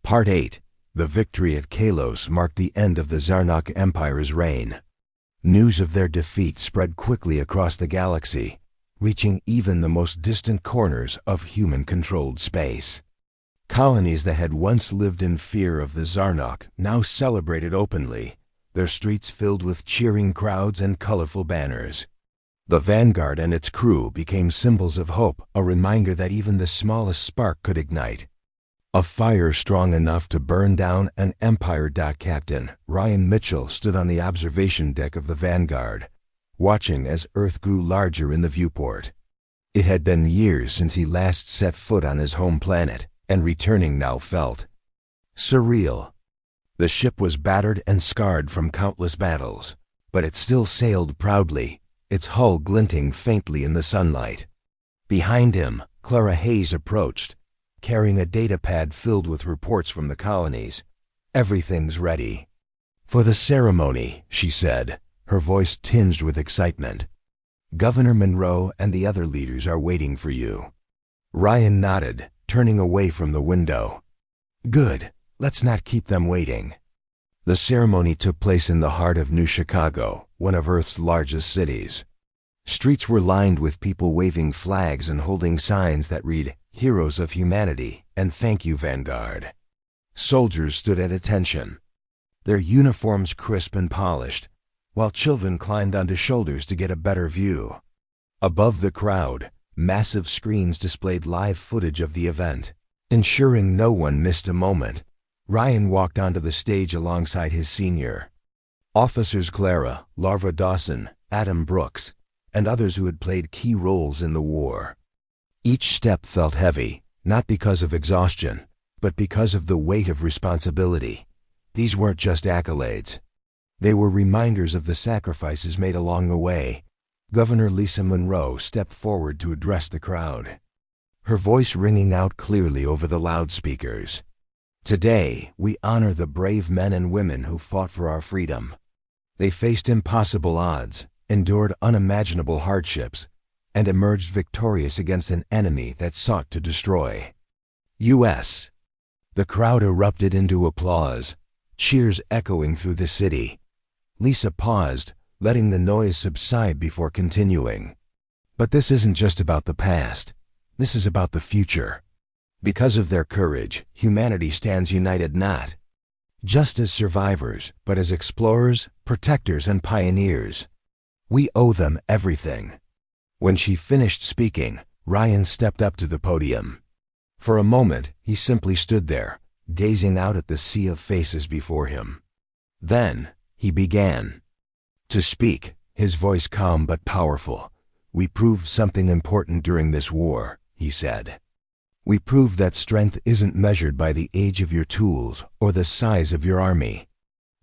Part 8. The victory at Kalos marked the end of the Zarnok Empire's reign. News of their defeat spread quickly across the galaxy, reaching even the most distant corners of human-controlled space. Colonies that had once lived in fear of the Zarnok now celebrated openly, their streets filled with cheering crowds and colorful banners. The Vanguard and its crew became symbols of hope, a reminder that even the smallest spark could ignite. A fire strong enough to burn down an Empire. Captain Ryan Mitchell stood on the observation deck of the Vanguard, watching as Earth grew larger in the viewport. It had been years since he last set foot on his home planet, and returning now felt surreal. The ship was battered and scarred from countless battles, but it still sailed proudly, its hull glinting faintly in the sunlight. Behind him, Clara Hayes approached, carrying a datapad filled with reports from the colonies. "Everything's ready." "For the ceremony," she said, her voice tinged with excitement. "Governor Monroe and the other leaders are waiting for you." Ryan nodded, turning away from the window. "Good. Let's not keep them waiting." The ceremony took place in the heart of New Chicago, one of Earth's largest cities. Streets were lined with people waving flags and holding signs that read, "Heroes of Humanity" and "Thank you, Vanguard." Soldiers stood at attention, their uniforms crisp and polished, while children climbed onto shoulders to get a better view. Above the crowd, massive screens displayed live footage of the event, ensuring no one missed a moment. Ryan walked onto the stage alongside his senior officers Clara, Larva Dawson, Adam Brooks, and others who had played key roles in the war. Each step felt heavy, not because of exhaustion, but because of the weight of responsibility. These weren't just accolades. They were reminders of the sacrifices made along the way. Governor Lisa Monroe stepped forward to address the crowd, her voice ringing out clearly over the loudspeakers. "Today, we honor the brave men and women who fought for our freedom. They faced impossible odds, endured unimaginable hardships, and emerged victorious against an enemy that sought to destroy U.S." The crowd erupted into applause, cheers echoing through the city. Lisa paused, letting the noise subside before continuing. "But this isn't just about the past. This is about the future. Because of their courage, humanity stands united not just as survivors, but as explorers, protectors, and pioneers. We owe them everything." When she finished speaking, Ryan stepped up to the podium. For a moment, he simply stood there, gazing out at the sea of faces before him. Then, he began to speak, his voice calm but powerful. "We proved something important during this war," he said. "We proved that strength isn't measured by the age of your tools or the size of your army.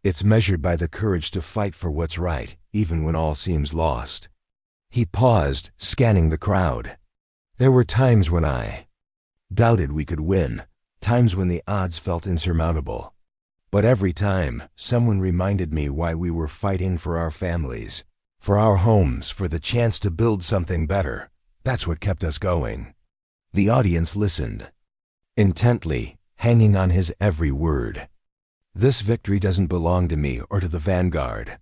It's measured by the courage to fight for what's right, even when all seems lost." He paused, scanning the crowd. "There were times when I doubted we could win, times when the odds felt insurmountable. But every time, someone reminded me why we were fighting: for our families, for our homes, for the chance to build something better. That's what kept us going." The audience listened intently, hanging on his every word. "This victory doesn't belong to me or to the Vanguard.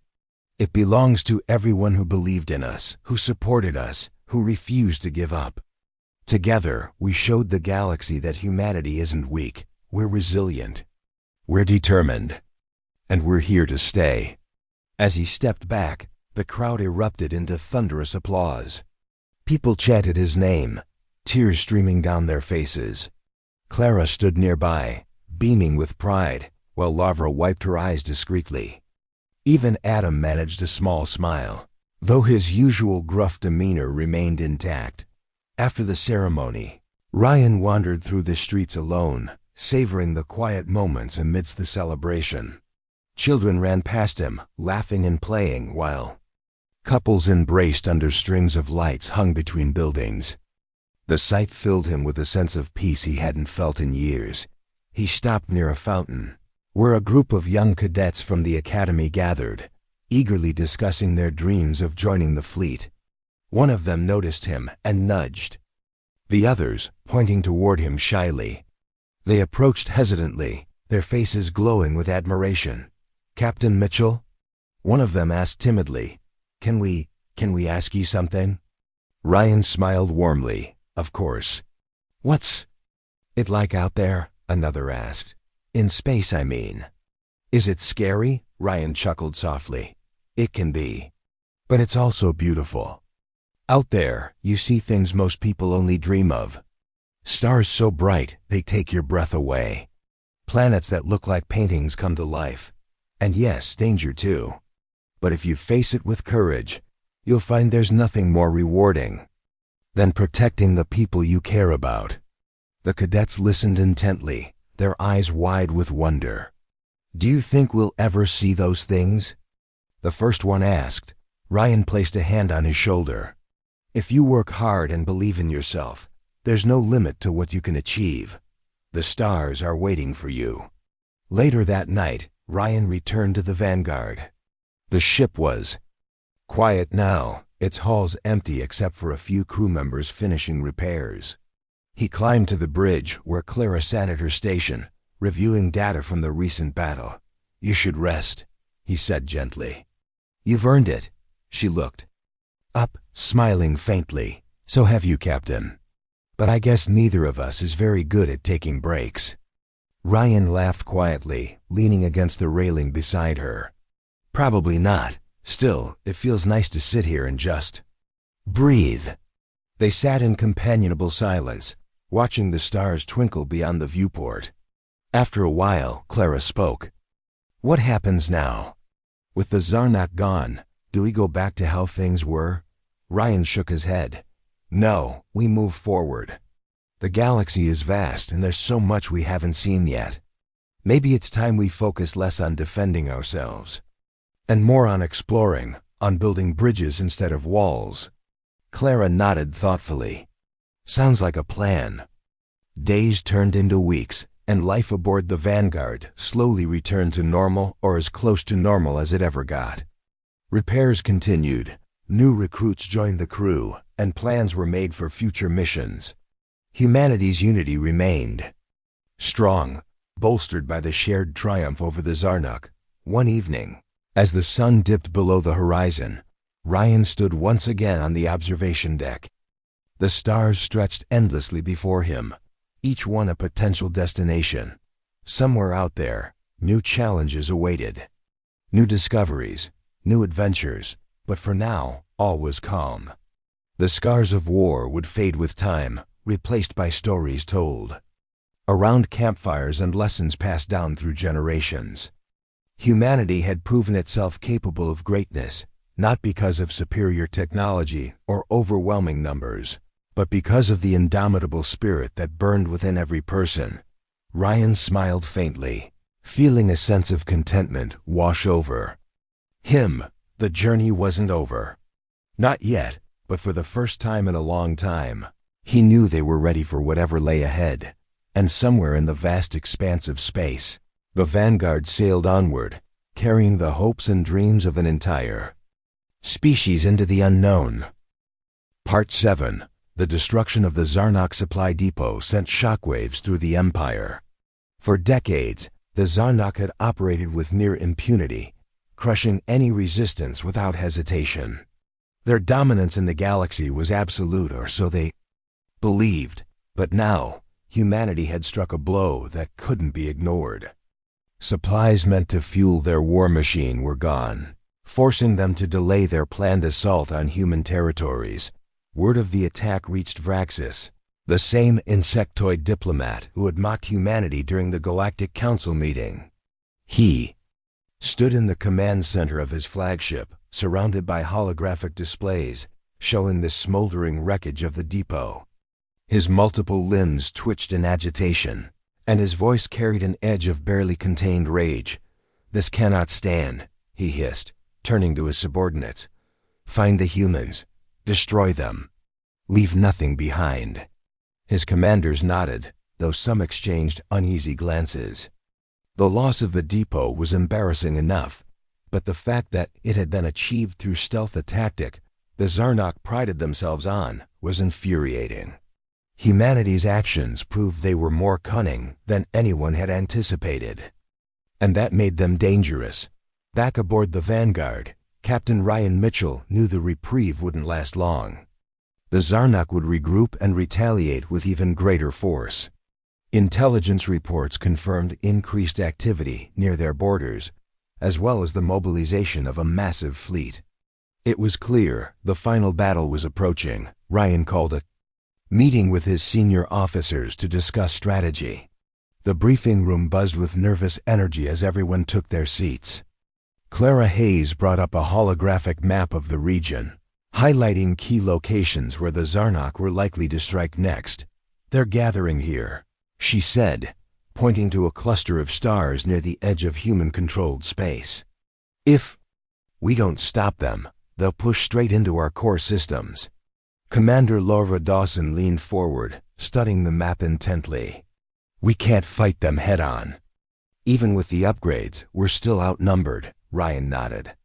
It belongs to everyone who believed in us, who supported us, who refused to give up. Together, we showed the galaxy that humanity isn't weak. We're resilient. We're determined. And we're here to stay." As he stepped back, the crowd erupted into thunderous applause. People chanted his name, tears streaming down their faces. Clara stood nearby, beaming with pride, while Lavra wiped her eyes discreetly. Even Adam managed a small smile, though his usual gruff demeanor remained intact. After the ceremony, Ryan wandered through the streets alone, savoring the quiet moments amidst the celebration. Children ran past him, laughing and playing, while couples embraced under strings of lights hung between buildings. The sight filled him with a sense of peace he hadn't felt in years. He stopped near a fountain, where a group of young cadets from the academy gathered, eagerly discussing their dreams of joining the fleet. One of them noticed him and nudged the others, pointing toward him shyly. They approached hesitantly, their faces glowing with admiration. "Captain Mitchell?" one of them asked timidly. Can we ask you something?" Ryan smiled warmly. "Of course." "What's it like out there?" another asked. "In space, I mean." "Is it scary?" Ryan chuckled softly. "It can be. But it's also beautiful. Out there, you see things most people only dream of. Stars so bright, they take your breath away. Planets that look like paintings come to life. And yes, danger too. But if you face it with courage, you'll find there's nothing more rewarding than protecting the people you care about." The cadets listened intently, their eyes wide with wonder. "Do you think we'll ever see those things?" the first one asked. Ryan placed a hand on his shoulder. "If you work hard and believe in yourself, there's no limit to what you can achieve. The stars are waiting for you." Later that night, Ryan returned to the Vanguard. The ship was quiet now, its hulls empty except for a few crew members finishing repairs. He climbed to the bridge where Clara sat at her station, reviewing data from the recent battle. "You should rest," he said gently. "You've earned it." She looked up, smiling faintly. "So have you, Captain. But I guess neither of us is very good at taking breaks." Ryan laughed quietly, leaning against the railing beside her. "Probably not. Still, it feels nice to sit here and just breathe." They sat in companionable silence, watching the stars twinkle beyond the viewport. After a while, Clara spoke. "What happens now? With the Zarnak gone, do we go back to how things were?" Ryan shook his head. "No, we move forward. The galaxy is vast and there's so much we haven't seen yet. Maybe it's time we focus less on defending ourselves and more on exploring, on building bridges instead of walls." Clara nodded thoughtfully. "Sounds like a plan." Days turned into weeks, and life aboard the Vanguard slowly returned to normal, or as close to normal as it ever got. Repairs continued, new recruits joined the crew, and plans were made for future missions. Humanity's unity remained strong, bolstered by the shared triumph over the Zarnak. One evening, as the sun dipped below the horizon, Ryan stood once again on the observation deck. The stars stretched endlessly before him, each one a potential destination. Somewhere out there, new challenges awaited, new discoveries, new adventures, but for now, all was calm. The scars of war would fade with time, replaced by stories told around campfires and lessons passed down through generations. Humanity had proven itself capable of greatness, not because of superior technology or overwhelming numbers, but because of the indomitable spirit that burned within every person. Ryan smiled faintly, feeling a sense of contentment wash over him. The journey wasn't over. Not yet, but for the first time in a long time, he knew they were ready for whatever lay ahead. And somewhere in the vast expanse of space, the Vanguard sailed onward, carrying the hopes and dreams of an entire species into the unknown. Part 7. The destruction of the Zarnak supply depot sent shockwaves through the Empire. For decades, the Zarnak had operated with near impunity, crushing any resistance without hesitation. Their dominance in the galaxy was absolute, or so they believed, but now, humanity had struck a blow that couldn't be ignored. Supplies meant to fuel their war machine were gone, forcing them to delay their planned assault on human territories. Word of the attack reached Vraxis, the same insectoid diplomat who had mocked humanity during the Galactic Council meeting. He stood in the command center of his flagship, surrounded by holographic displays, showing the smoldering wreckage of the depot. His multiple limbs twitched in agitation, and his voice carried an edge of barely contained rage. "This cannot stand," he hissed, turning to his subordinates. "Find the humans. Destroy them. Leave nothing behind." His commanders nodded, though some exchanged uneasy glances. The loss of the depot was embarrassing enough, but the fact that it had been achieved through stealth, a tactic the Zarnak prided themselves on, was infuriating. Humanity's actions proved they were more cunning than anyone had anticipated. And that made them dangerous. Back aboard the Vanguard, Captain Ryan Mitchell knew the reprieve wouldn't last long. The Zarnak would regroup and retaliate with even greater force. Intelligence reports confirmed increased activity near their borders, as well as the mobilization of a massive fleet. It was clear the final battle was approaching. Ryan called a meeting with his senior officers to discuss strategy. The briefing room buzzed with nervous energy as everyone took their seats. Clara Hayes brought up a holographic map of the region, highlighting key locations where the Zarnak were likely to strike next. "They're gathering here," she said, pointing to a cluster of stars near the edge of human-controlled space. "If we don't stop them, they'll push straight into our core systems." Commander Laura Dawson leaned forward, studying the map intently. "We can't fight them head-on. Even with the upgrades, we're still outnumbered," Ryan nodded.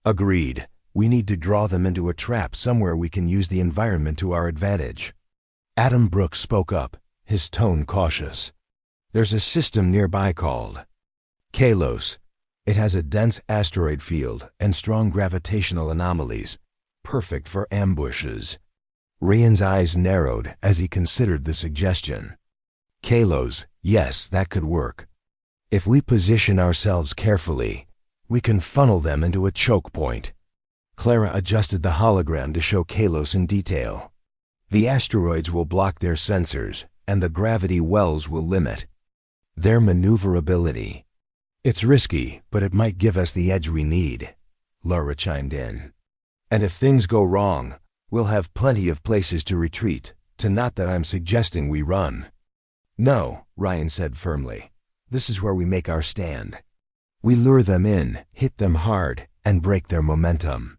"Agreed. We need to draw them into a trap somewhere we can use the environment to our advantage." Adam Brooks spoke up, his tone cautious. "There's a system nearby called Kalos. It has a dense asteroid field and strong gravitational anomalies, perfect for ambushes." Ryan's eyes narrowed as he considered the suggestion. "Kalos, yes, that could work. If we position ourselves carefully, we can funnel them into a choke point." Clara adjusted the hologram to show Kalos in detail. "The asteroids will block their sensors, and the gravity wells will limit their maneuverability. It's risky, but it might give us the edge we need," Laura chimed in. "And if things go wrong, we'll have plenty of places to retreat to. Not that I'm suggesting we run." "No," Ryan said firmly. "This is where we make our stand. We lure them in, hit them hard, and break their momentum.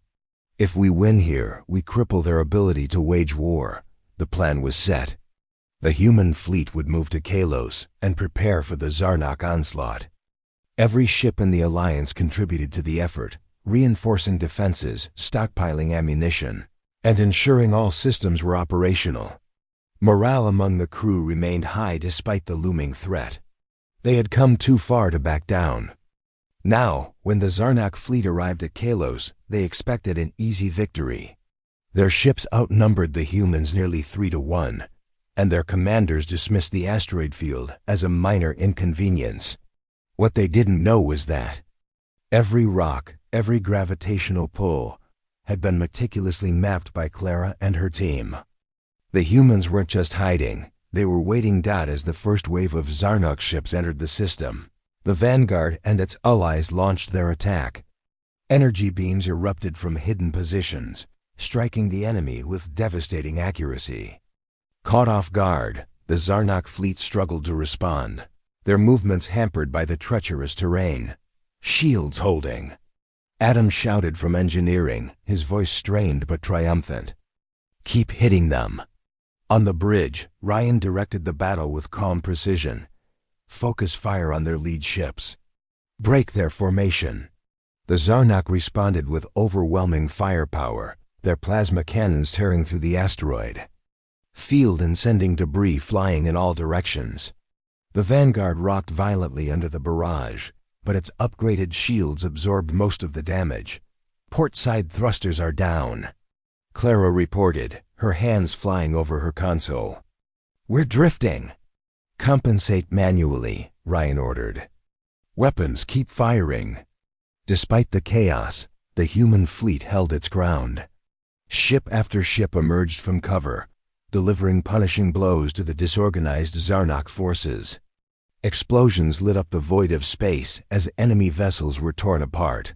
If we win here, we cripple their ability to wage war." The plan was set. The human fleet would move to Kalos and prepare for the Zarnak onslaught. Every ship in the Alliance contributed to the effort, reinforcing defenses, stockpiling ammunition, and ensuring all systems were operational. Morale among the crew remained high despite the looming threat. They had come too far to back down. Now, when the Zarnak fleet arrived at Kalos, they expected an easy victory. Their ships outnumbered the humans nearly 3-1, and their commanders dismissed the asteroid field as a minor inconvenience. What they didn't know was that every rock, every gravitational pull, had been meticulously mapped by Clara and her team. The humans weren't just hiding, they were waiting as the first wave of Zarnak ships entered the system. The Vanguard and its allies launched their attack. Energy beams erupted from hidden positions, striking the enemy with devastating accuracy. Caught off guard, the Zarnak fleet struggled to respond, their movements hampered by the treacherous terrain. "Shields holding!" Adam shouted from engineering, his voice strained but triumphant. "Keep hitting them." On the bridge, Ryan directed the battle with calm precision. "Focus fire on their lead ships. Break their formation." The Zarnak responded with overwhelming firepower, their plasma cannons tearing through the asteroid field and sending debris flying in all directions. The Vanguard rocked violently under the barrage, but its upgraded shields absorbed most of the damage. "Port side thrusters are down," Clara reported, her hands flying over her console. "We're drifting." "Compensate manually," Ryan ordered. "Weapons keep firing." Despite the chaos, the human fleet held its ground. Ship after ship emerged from cover, delivering punishing blows to the disorganized Zarnak forces. Explosions lit up the void of space as enemy vessels were torn apart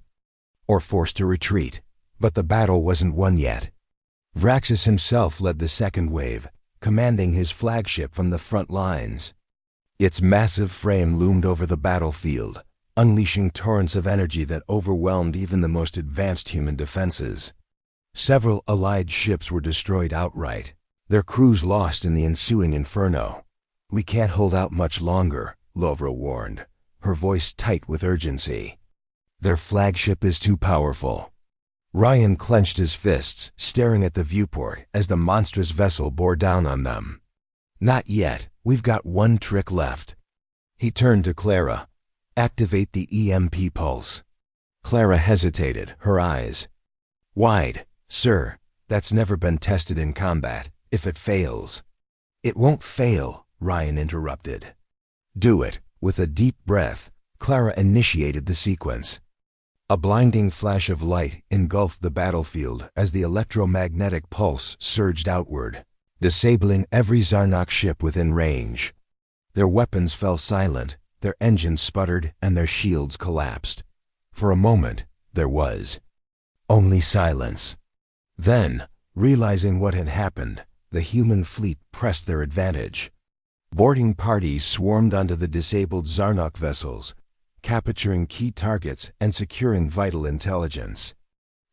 or forced to retreat, but the battle wasn't won yet. Vraxis himself led the second wave, commanding his flagship from the front lines. Its massive frame loomed over the battlefield, unleashing torrents of energy that overwhelmed even the most advanced human defenses. Several Allied ships were destroyed outright, their crews lost in the ensuing inferno. "We can't hold out much longer," Lovra warned, her voice tight with urgency. "Their flagship is too powerful." Ryan clenched his fists, staring at the viewport as the monstrous vessel bore down on them. Not yet. We've got one trick left. He turned to Clara. Activate the EMP pulse. Clara hesitated, her eyes wide. Sir, that's never been tested in combat. If it fails. It won't fail, Ryan interrupted. Do it. With a deep breath, Clara initiated the sequence. A blinding flash of light engulfed the battlefield as the electromagnetic pulse surged outward, disabling every Zarnok ship within range. Their weapons fell silent, their engines sputtered, and their shields collapsed. For a moment, there was only silence. Then, realizing what had happened, the human fleet pressed their advantage. Boarding parties swarmed onto the disabled Zarnok vessels, capturing key targets and securing vital intelligence.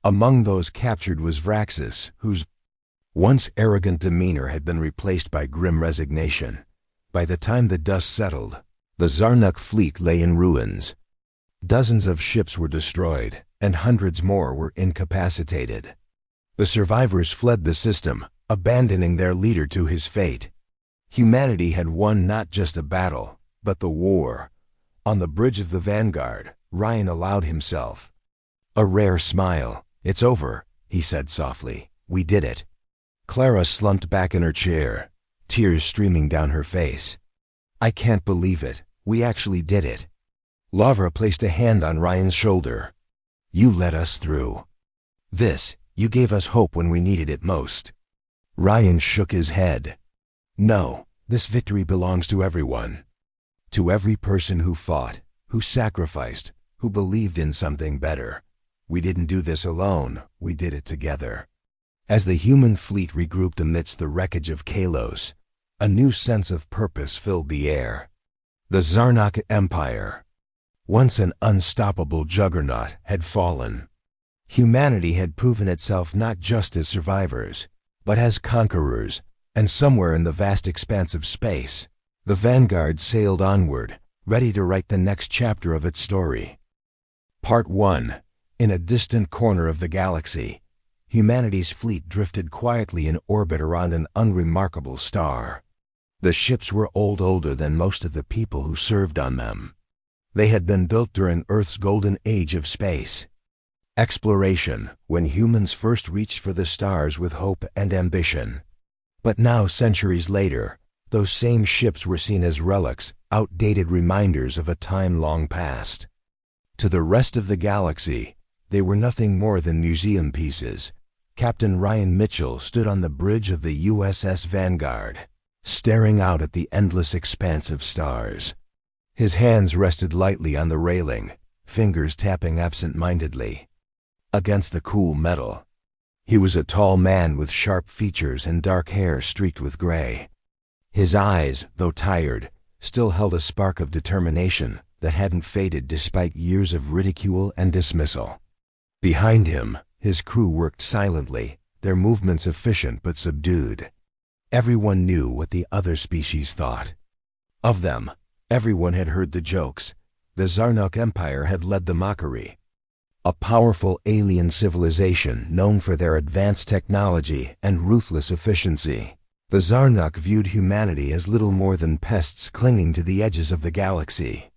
Among those captured was Vraxis, whose once arrogant demeanor had been replaced by grim resignation. By the time the dust settled, the Zarnok fleet lay in ruins. Dozens of ships were destroyed, and hundreds more were incapacitated. The survivors fled the system, abandoning their leader to his fate. Humanity had won not just a battle, but the war. On the bridge of the Vanguard, Ryan allowed himself a rare smile. It's over, he said softly. We did it. Clara slumped back in her chair, tears streaming down her face. I can't believe it. We actually did it. Lavra placed a hand on Ryan's shoulder. You let us through. You gave us hope when we needed it most. Ryan shook his head. No, this victory belongs to everyone. To every person who fought, who sacrificed, who believed in something better. We didn't do this alone, we did it together. As the human fleet regrouped amidst the wreckage of Kalos, a new sense of purpose filled the air. The Zarnok Empire, once an unstoppable juggernaut, had fallen. Humanity had proven itself not just as survivors, but as conquerors, and somewhere in the vast expanse of space, the Vanguard sailed onward, ready to write the next chapter of its story. Part 1. In a distant corner of the galaxy, humanity's fleet drifted quietly in orbit around an unremarkable star. The ships were older than most of the people who served on them. They had been built during Earth's golden age of space. Exploration, when humans first reached for the stars with hope and ambition. But now, centuries later, those same ships were seen as relics, outdated reminders of a time long past. To the rest of the galaxy, they were nothing more than museum pieces. Captain Ryan Mitchell stood on the bridge of the USS Vanguard, staring out at the endless expanse of stars. His hands rested lightly on the railing, fingers tapping absent-mindedly against the cool metal. He was a tall man with sharp features and dark hair streaked with gray. His eyes, though tired, still held a spark of determination that hadn't faded despite years of ridicule and dismissal. Behind him, his crew worked silently, their movements efficient but subdued. Everyone knew what the other species thought of them. Everyone had heard the jokes. The Zarnok Empire had led the mockery. A powerful alien civilization known for their advanced technology and ruthless efficiency. The Zarnok viewed humanity as little more than pests clinging to the edges of the galaxy.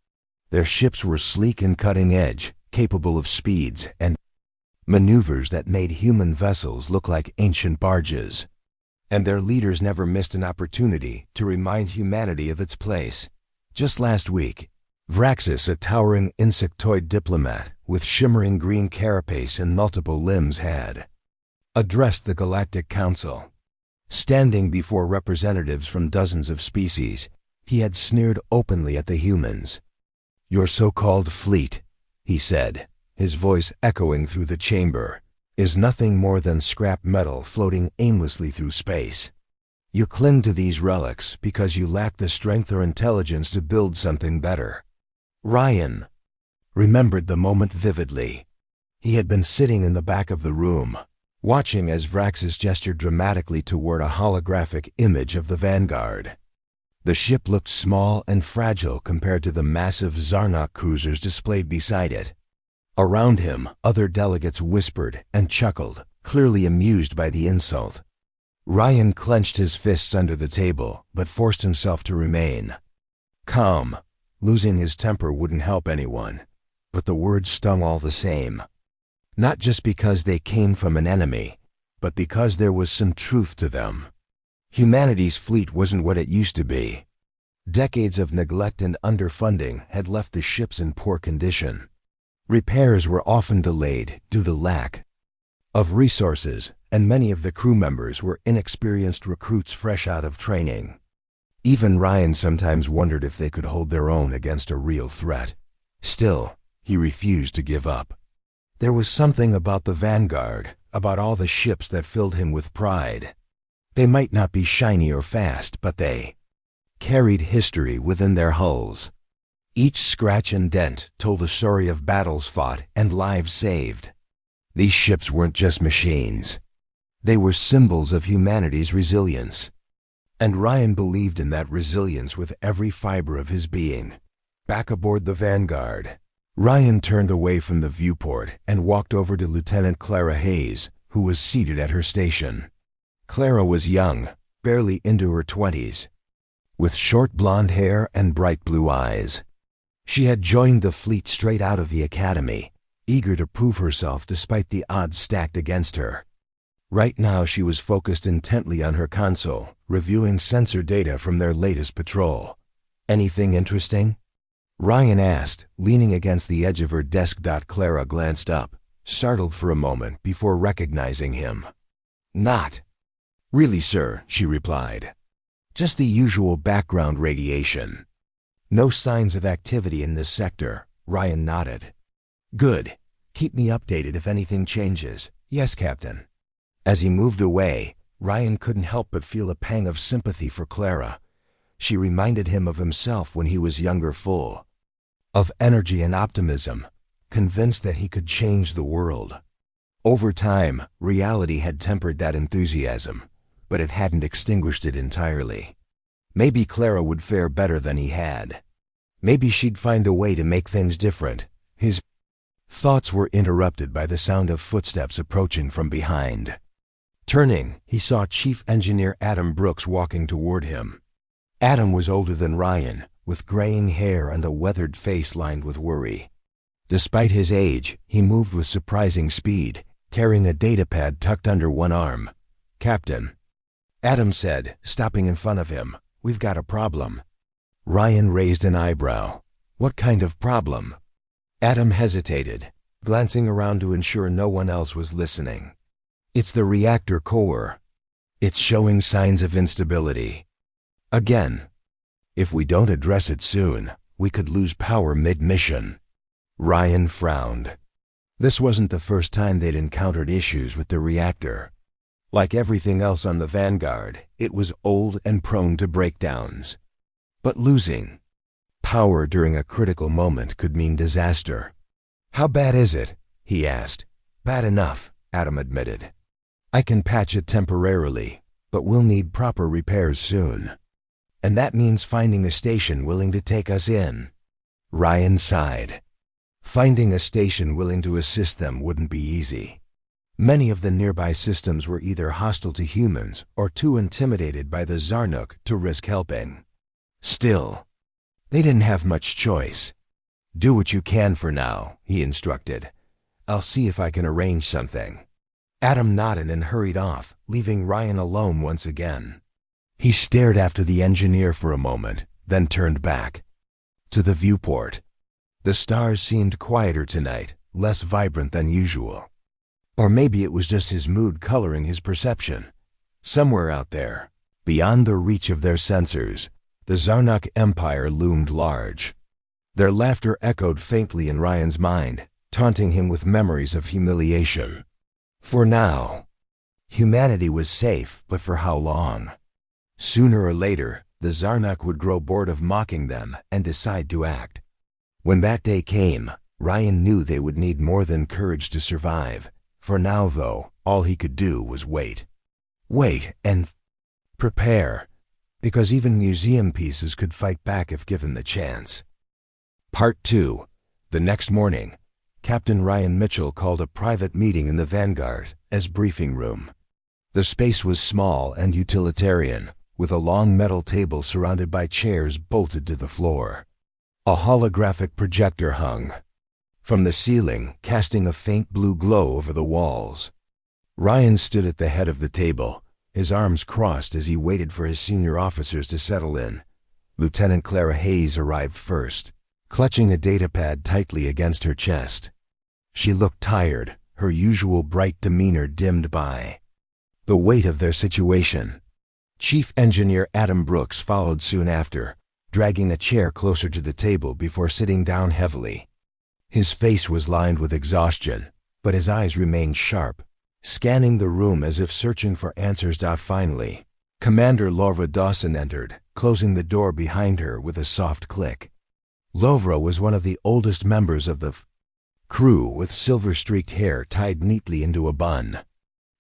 Their ships were sleek and cutting-edge, capable of speeds and maneuvers that made human vessels look like ancient barges. And their leaders never missed an opportunity to remind humanity of its place. Just last week, Vraxis, a towering insectoid diplomat with shimmering green carapace and multiple limbs, had addressed the Galactic Council. Standing before representatives from dozens of species, he had sneered openly at the humans. Your so-called fleet, he said, his voice echoing through the chamber, is nothing more than scrap metal floating aimlessly through space. You cling to these relics because you lack the strength or intelligence to build something better. Ryan remembered the moment vividly. He had been sitting in the back of the room, watching as Vraxis gestured dramatically toward a holographic image of the Vanguard. The ship looked small and fragile compared to the massive Zarnok cruisers displayed beside it. Around him, other delegates whispered and chuckled, clearly amused by the insult. Ryan clenched his fists under the table, but forced himself to remain calm. Losing his temper wouldn't help anyone, but the words stung all the same. Not just because they came from an enemy, but because there was some truth to them. Humanity's fleet wasn't what it used to be. Decades of neglect and underfunding had left the ships in poor condition. Repairs were often delayed due to lack of resources, and many of the crew members were inexperienced recruits fresh out of training. Even Ryan sometimes wondered if they could hold their own against a real threat. Still, he refused to give up. There was something about the Vanguard, about all the ships that filled him with pride. They might not be shiny or fast, but they carried history within their hulls. Each scratch and dent told a story of battles fought and lives saved. These ships weren't just machines. They were symbols of humanity's resilience. And Ryan believed in that resilience with every fiber of his being. Back aboard the Vanguard, Ryan turned away from the viewport and walked over to Lieutenant Clara Hayes, who was seated at her station. Clara was young, barely into her 20s, with short blonde hair and bright blue eyes. She had joined the fleet straight out of the academy, eager to prove herself despite the odds stacked against her. Right now she was focused intently on her console, reviewing sensor data from their latest patrol. "Anything interesting?" Ryan asked, leaning against the edge of her desk. Clara glanced up, startled for a moment before recognizing him. "Not really, sir," she replied. "Just the usual background radiation." "No signs of activity in this sector," Ryan nodded. "Good. Keep me updated if anything changes." "Yes, Captain." As he moved away, Ryan couldn't help but feel a pang of sympathy for Clara. She reminded him of himself when he was younger, full of energy and optimism, convinced that he could change the world. Over time, reality had tempered that enthusiasm, but it hadn't extinguished it entirely. Maybe Clara would fare better than he had. Maybe she'd find a way to make things different. His thoughts were interrupted by the sound of footsteps approaching from behind. Turning, he saw Chief Engineer Adam Brooks walking toward him. Adam was older than Ryan, with graying hair and a weathered face lined with worry. Despite his age, he moved with surprising speed, carrying a datapad tucked under one arm. "Captain," Adam said, stopping in front of him, "we've got a problem." Ryan raised an eyebrow. "What kind of problem?" Adam hesitated, glancing around to ensure no one else was listening. "It's the reactor core. It's showing signs of instability. Again. If we don't address it soon, we could lose power mid-mission." Ryan frowned. This wasn't the first time they'd encountered issues with the reactor. Like everything else on the Vanguard, it was old and prone to breakdowns. But losing power during a critical moment could mean disaster. "How bad is it?" he asked. "Bad enough," Adam admitted. "I can patch it temporarily, but we'll need proper repairs soon. And that means finding a station willing to take us in." Ryan sighed. Finding a station willing to assist them wouldn't be easy. Many of the nearby systems were either hostile to humans or too intimidated by the Zarnuk to risk helping. Still, they didn't have much choice. "Do what you can for now," he instructed. "I'll see if I can arrange something." Adam nodded and hurried off, leaving Ryan alone once again. He stared after the engineer for a moment, then turned back to the viewport. The stars seemed quieter tonight, less vibrant than usual. Or maybe it was just his mood coloring his perception. Somewhere out there, beyond the reach of their sensors, the Zarnuk Empire loomed large. Their laughter echoed faintly in Ryan's mind, taunting him with memories of humiliation. For now, humanity was safe, but for how long? Sooner or later, the Zarnuk would grow bored of mocking them and decide to act. When that day came, Ryan knew they would need more than courage to survive. For now, though, all he could do was wait. Wait and prepare, because even museum pieces could fight back if given the chance. Part 2. The next morning, Captain Ryan Mitchell called a private meeting in the Vanguard as briefing room. The space was small and utilitarian, with a long metal table surrounded by chairs bolted to the floor. A holographic projector hung from the ceiling, casting a faint blue glow over the walls. Ryan stood at the head of the table, his arms crossed as he waited for his senior officers to settle in. Lieutenant Clara Hayes arrived first, clutching a datapad tightly against her chest. She looked tired, her usual bright demeanor dimmed by the weight of their situation. Chief Engineer Adam Brooks followed soon after, dragging a chair closer to the table before sitting down heavily. His face was lined with exhaustion, but his eyes remained sharp, scanning the room as if searching for answers. Finally, Commander Lovra Dawson entered, closing the door behind her with a soft click. Lovra was one of the oldest members of the crew, with silver-streaked hair tied neatly into a bun.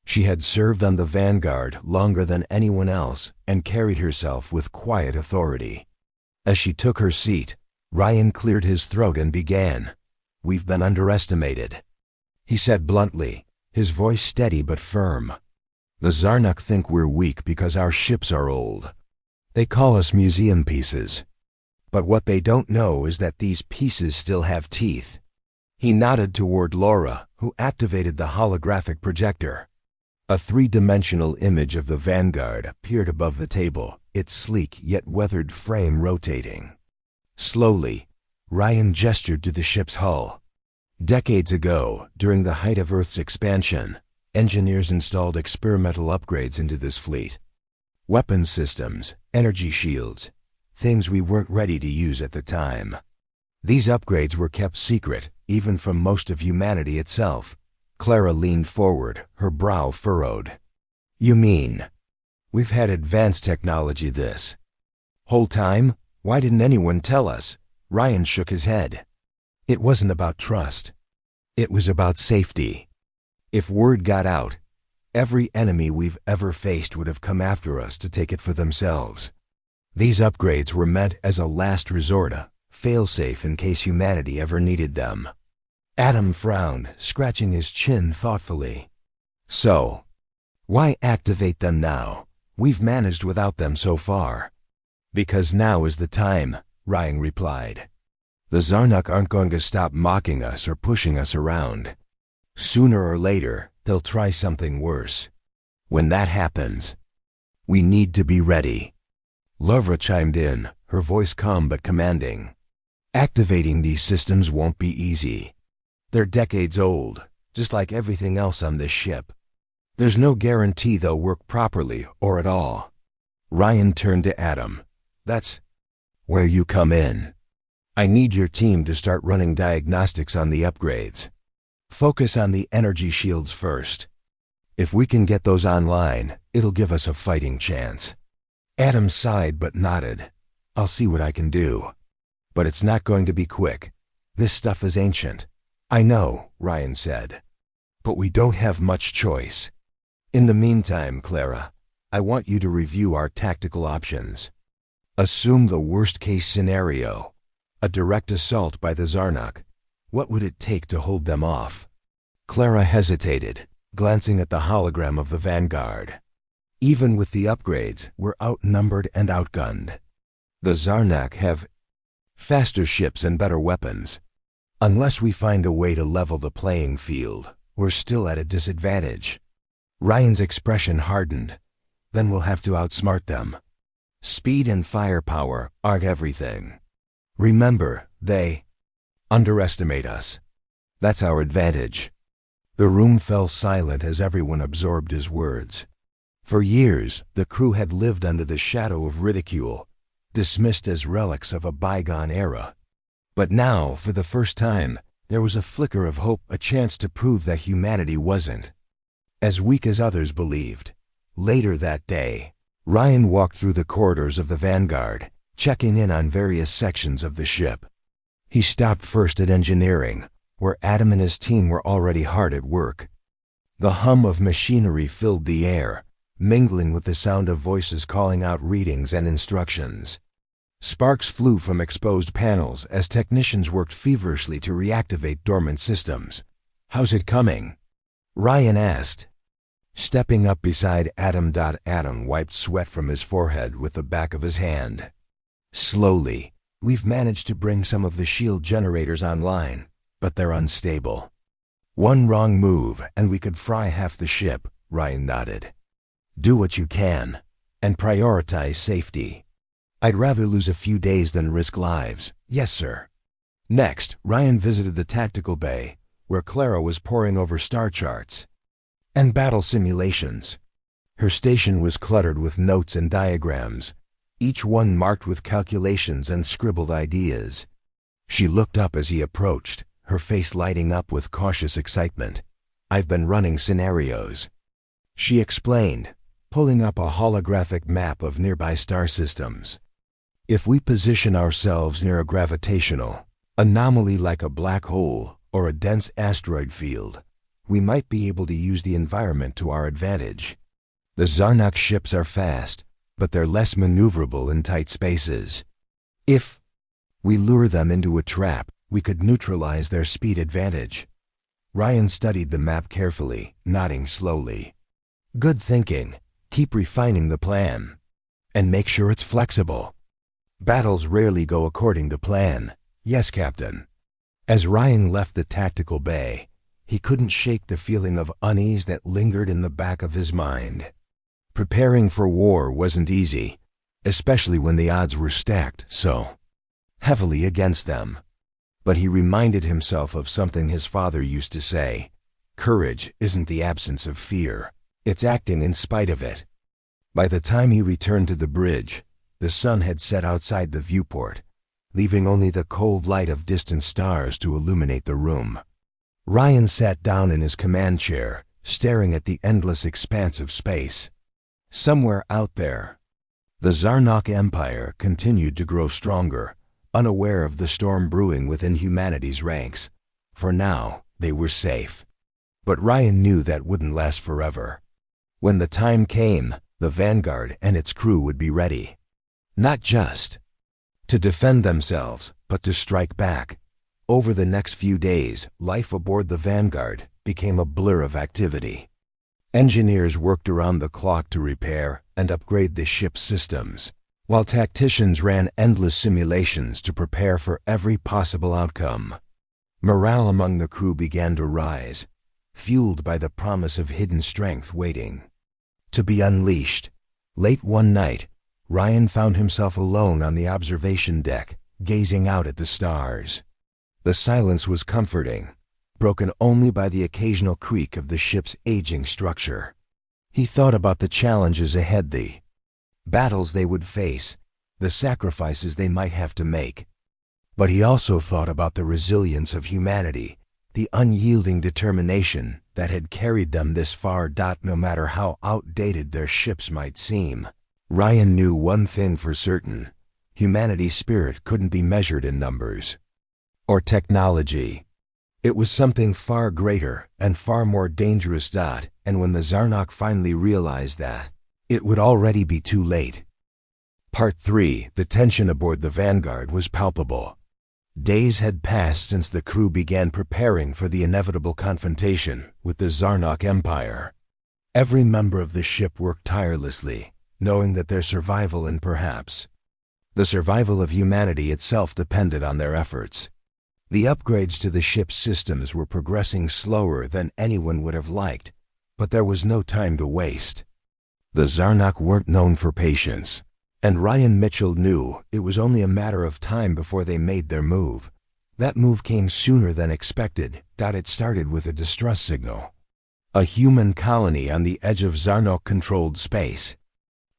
She had served on the Vanguard longer than anyone else and carried herself with quiet authority. As she took her seat, Ryan cleared his throat and began. "We've been underestimated," he said bluntly, his voice steady but firm. "The Zarnuk think we're weak because our ships are old. They call us museum pieces. But what they don't know is that these pieces still have teeth." He nodded toward Laura, who activated the holographic projector. A three-dimensional image of the Vanguard appeared above the table, its sleek yet weathered frame rotating. Slowly, Ryan gestured to the ship's hull. Decades ago, during the height of Earth's expansion, engineers installed experimental upgrades into this fleet. Weapons systems, energy shields, things we weren't ready to use at the time. These upgrades were kept secret, even from most of humanity itself. Clara leaned forward, her brow furrowed. "You mean we've had advanced technology this whole time? Why didn't anyone tell us?" Ryan shook his head. "It wasn't about trust. It was about safety. If word got out, every enemy we've ever faced would have come after us to take it for themselves. These upgrades were meant as a last resort, a failsafe in case humanity ever needed them." Adam frowned, scratching his chin thoughtfully. "So, why activate them now? We've managed without them so far." "Because now is the time," Ryan replied. "The Zarnuk aren't going to stop mocking us or pushing us around. Sooner or later, they'll try something worse. When that happens, we need to be ready." Lovra chimed in, her voice calm but commanding. "Activating these systems won't be easy. They're decades old, just like everything else on this ship. There's no guarantee they'll work properly or at all." Ryan turned to Adam. "That's where you come in. I need your team to start running diagnostics on the upgrades. Focus on the energy shields first. If we can get those online, it'll give us a fighting chance." Adam sighed but nodded. "I'll see what I can do. But it's not going to be quick. This stuff is ancient." "I know," Ryan said. "But we don't have much choice. In the meantime, Clara, I want you to review our tactical options. Assume the worst-case scenario, a direct assault by the Zarnuk. What would it take to hold them off?" Clara hesitated, glancing at the hologram of the Vanguard. "Even with the upgrades, we're outnumbered and outgunned. The Zarnuk have faster ships and better weapons. Unless we find a way to level the playing field, we're still at a disadvantage." Ryan's expression hardened. "Then we'll have to outsmart them. Speed and firepower aren't everything. Remember, they underestimate us. That's our advantage." The room fell silent as everyone absorbed his words. For years, the crew had lived under the shadow of ridicule, dismissed as relics of a bygone era. But now, for the first time, there was a flicker of hope, a chance to prove that humanity wasn't as weak as others believed. Later that day, Ryan walked through the corridors of the Vanguard, checking in on various sections of the ship. He stopped first at engineering, where Adam and his team were already hard at work. The hum of machinery filled the air, mingling with the sound of voices calling out readings and instructions. Sparks flew from exposed panels as technicians worked feverishly to reactivate dormant systems. "How's it coming?" Ryan asked. Stepping up beside Adam. Adam wiped sweat from his forehead with the back of his hand. Slowly, we've managed to bring some of the shield generators online, but they're unstable. One wrong move and we could fry half the ship, Ryan nodded. Do what you can, and prioritize safety. I'd rather lose a few days than risk lives. Yes, sir. Next, Ryan visited the tactical bay, where Clara was poring over star charts and battle simulations. Her station was cluttered with notes and diagrams, each one marked with calculations and scribbled ideas. She looked up as he approached, her face lighting up with cautious excitement. I've been running scenarios, she explained, pulling up a holographic map of nearby star systems. If we position ourselves near a gravitational anomaly like a black hole or a dense asteroid field, we might be able to use the environment to our advantage. The Zarnok ships are fast, but they're less maneuverable in tight spaces. If we lure them into a trap, we could neutralize their speed advantage. Ryan studied the map carefully, nodding slowly. Good thinking. Keep refining the plan. And make sure it's flexible. Battles rarely go according to plan. Yes, Captain. As Ryan left the tactical bay, he couldn't shake the feeling of unease that lingered in the back of his mind. Preparing for war wasn't easy, especially when the odds were stacked so heavily against them. But he reminded himself of something his father used to say: courage isn't the absence of fear, it's acting in spite of it. By the time he returned to the bridge, the sun had set outside the viewport, leaving only the cold light of distant stars to illuminate the room. Ryan sat down in his command chair, staring at the endless expanse of space. Somewhere out there, the Zarnok Empire continued to grow stronger, unaware of the storm brewing within humanity's ranks. For now, they were safe. But Ryan knew that wouldn't last forever. When the time came, the Vanguard and its crew would be ready. Not just to defend themselves, but to strike back. Over the next few days, life aboard the Vanguard became a blur of activity. Engineers worked around the clock to repair and upgrade the ship's systems, while tacticians ran endless simulations to prepare for every possible outcome. Morale among the crew began to rise, fueled by the promise of hidden strength waiting to be unleashed. Late one night, Ryan found himself alone on the observation deck, gazing out at the stars. The silence was comforting, broken only by the occasional creak of the ship's aging structure. He thought about the challenges ahead, the battles they would face, the sacrifices they might have to make. But he also thought about the resilience of humanity, the unyielding determination that had carried them this far. No matter how outdated their ships might seem, Ryan knew one thing for certain: humanity's spirit couldn't be measured in numbers or technology. It was something far greater and far more dangerous. And when the Zarnok finally realized that, it would already be too late. Part 3. The tension aboard the Vanguard was palpable. Days had passed since the crew began preparing for the inevitable confrontation with the Zarnok Empire. Every member of the ship worked tirelessly, knowing that their survival and perhaps the survival of humanity itself depended on their efforts. The upgrades to the ship's systems were progressing slower than anyone would have liked, but there was no time to waste. The Zarnok weren't known for patience, and Ryan Mitchell knew it was only a matter of time before they made their move. That move came sooner than expected. It started with a distress signal. A human colony on the edge of Zarnok-controlled space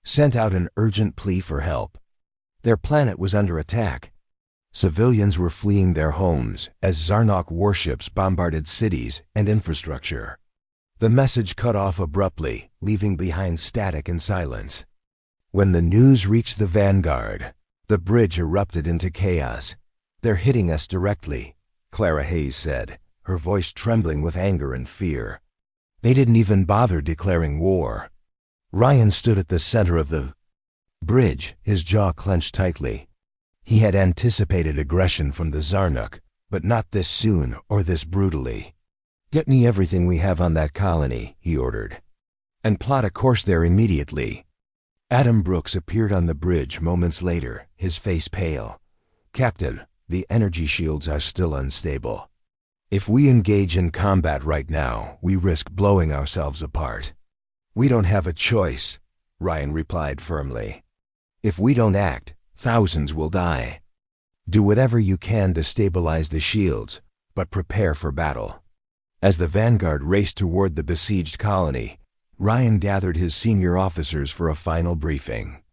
sent out an urgent plea for help. Their planet was under attack. Civilians were fleeing their homes as Zarnok warships bombarded cities and infrastructure. The message cut off abruptly, leaving behind static and silence. When the news reached the Vanguard, the bridge erupted into chaos. "They're hitting us directly," Clara Hayes said, her voice trembling with anger and fear. They didn't even bother declaring war. Ryan stood at the center of the bridge, his jaw clenched tightly. He had anticipated aggression from the Zarnok, but not this soon or this brutally. "Get me everything we have on that colony," he ordered. and plot a course there immediately. Adam Brooks appeared on the bridge moments later, his face pale. "Captain, the energy shields are still unstable. If we engage in combat right now, we risk blowing ourselves apart." "We don't have a choice," Ryan replied firmly. "If we don't act, thousands will die. Do whatever you can to stabilize the shields, but prepare for battle." As the vanguard raced toward the besieged colony, Ryan gathered his senior officers for a final briefing.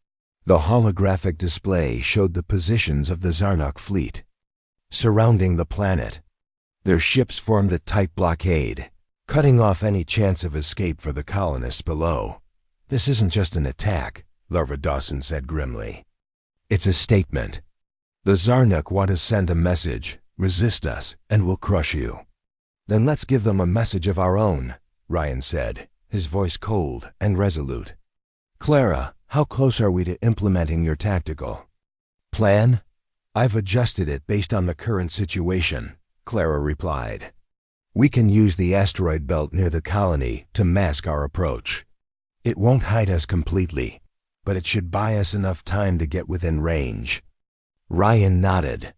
The holographic display showed the positions of the Zarnok fleet, surrounding the planet. Their ships formed a tight blockade, cutting off any chance of escape for the colonists below. "This isn't just an attack," Larva Dawson said grimly. "It's a statement. The Zarnok want to send a message: resist us, and we'll crush you." "Then let's give them a message of our own," Ryan said, his voice cold and resolute. "Clara, how close are we to implementing your tactical plan?" "I've adjusted it based on the current situation," Clara replied. "We can use the asteroid belt near the colony to mask our approach. It won't hide us completely, but it should buy us enough time to get within range." Ryan nodded.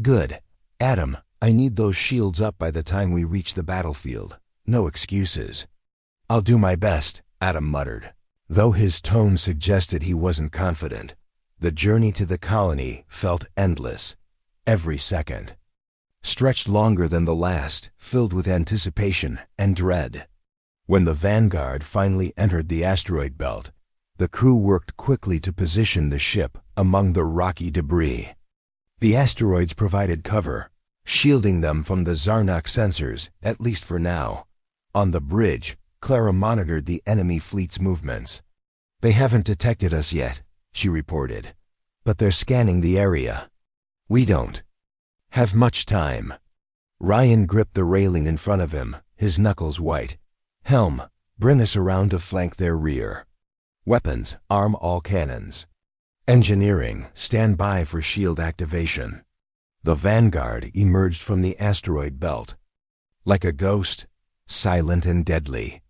"Good. Adam, I need those shields up by the time we reach the battlefield. No excuses." "I'll do my best," Adam muttered. Though his tone suggested he wasn't confident, the journey to the colony felt endless. Every second stretched longer than the last, filled with anticipation and dread. When the vanguard finally entered the asteroid belt, the crew worked quickly to position the ship among the rocky debris. The asteroids provided cover, shielding them from the Zarnok sensors, at least for now. On the bridge, Clara monitored the enemy fleet's movements. "They haven't detected us yet," she reported, "but they're scanning the area. We don't have much time." Ryan gripped the railing in front of him, his knuckles white. "Helm, bring us around to flank their rear. Weapons, arm all cannons. Engineering, stand by for shield activation." The vanguard emerged from the asteroid belt, like a ghost, silent and deadly.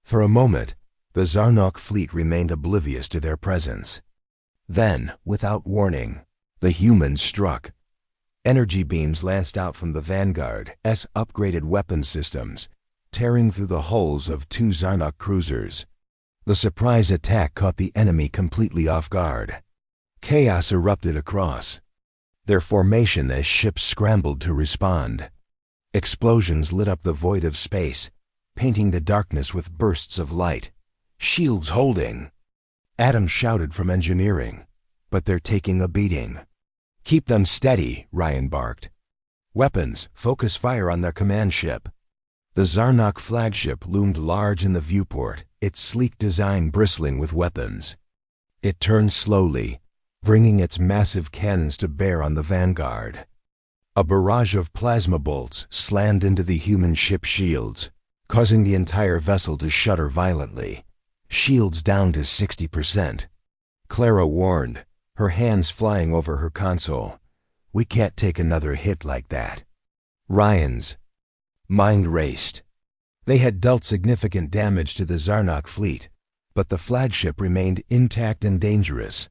For a moment, the Zarnok fleet remained oblivious to their presence. Then, without warning, the humans struck. Energy beams lanced out from the vanguard's upgraded weapon systems, tearing through the hulls of two Zarnok cruisers. The surprise attack caught the enemy completely off guard. Chaos erupted across their formation as ships scrambled to respond. Explosions lit up the void of space, painting the darkness with bursts of light. "Shields holding!" Adam shouted from engineering. "But they're taking a beating." "Keep them steady," Ryan barked. "Weapons, focus fire on their command ship." The Zarnok flagship loomed large in the viewport, its sleek design bristling with weapons. It turned slowly, bringing its massive cannons to bear on the vanguard. A barrage of plasma bolts slammed into the human ship shields, causing the entire vessel to shudder violently. "Shields down to 60%. Clara warned, her hands flying over her console. "We can't take another hit like that." Ryan's mind raced. They had dealt significant damage to the Zarnok fleet, but the flagship remained intact and dangerous.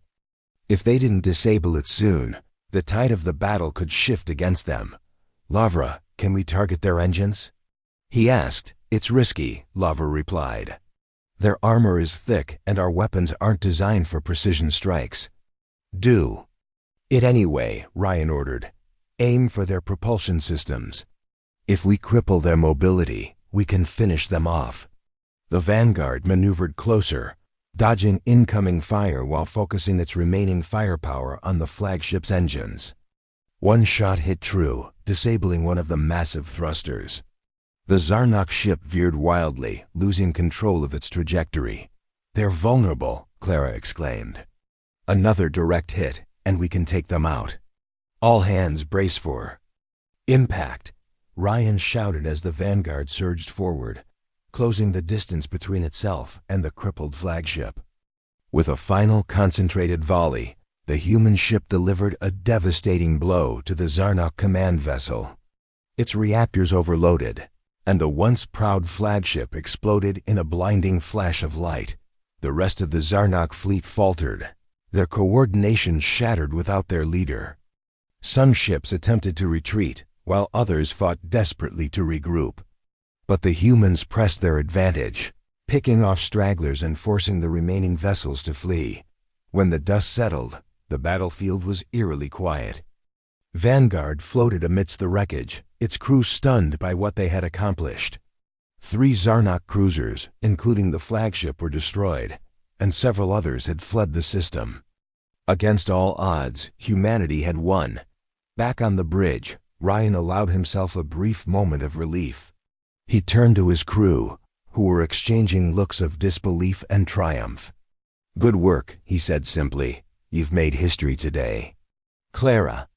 If they didn't disable it soon, the tide of the battle could shift against them. "Lavra, can we target their engines?" he asked. "It's risky," Lavra replied. "Their armor is thick and our weapons aren't designed for precision strikes." "Do it anyway," Ryan ordered. "Aim for their propulsion systems. If we cripple their mobility, we can finish them off." The vanguard maneuvered closer, dodging incoming fire while focusing its remaining firepower on the flagship's engines. One shot hit true, disabling one of the massive thrusters. The Zarnok ship veered wildly, losing control of its trajectory. "They're vulnerable," Clara exclaimed. "Another direct hit, and we can take them out. All hands brace for impact," Ryan shouted as the vanguard surged forward, closing the distance between itself and the crippled flagship. With a final concentrated volley, the human ship delivered a devastating blow to the Zarnok command vessel. Its reactors overloaded, and the once proud flagship exploded in a blinding flash of light. The rest of the Zarnok fleet faltered, their coordination shattered without their leader. Some ships attempted to retreat, while others fought desperately to regroup. But the humans pressed their advantage, picking off stragglers and forcing the remaining vessels to flee. When the dust settled, the battlefield was eerily quiet. Vanguard floated amidst the wreckage, its crew stunned by what they had accomplished. 3 Zarnok cruisers, including the flagship, were destroyed, and several others had fled the system. Against all odds, humanity had won. Back on the bridge, Ryan allowed himself a brief moment of relief. He turned to his crew, who were exchanging looks of disbelief and triumph. "Good work," he said simply. "You've made history today." Clara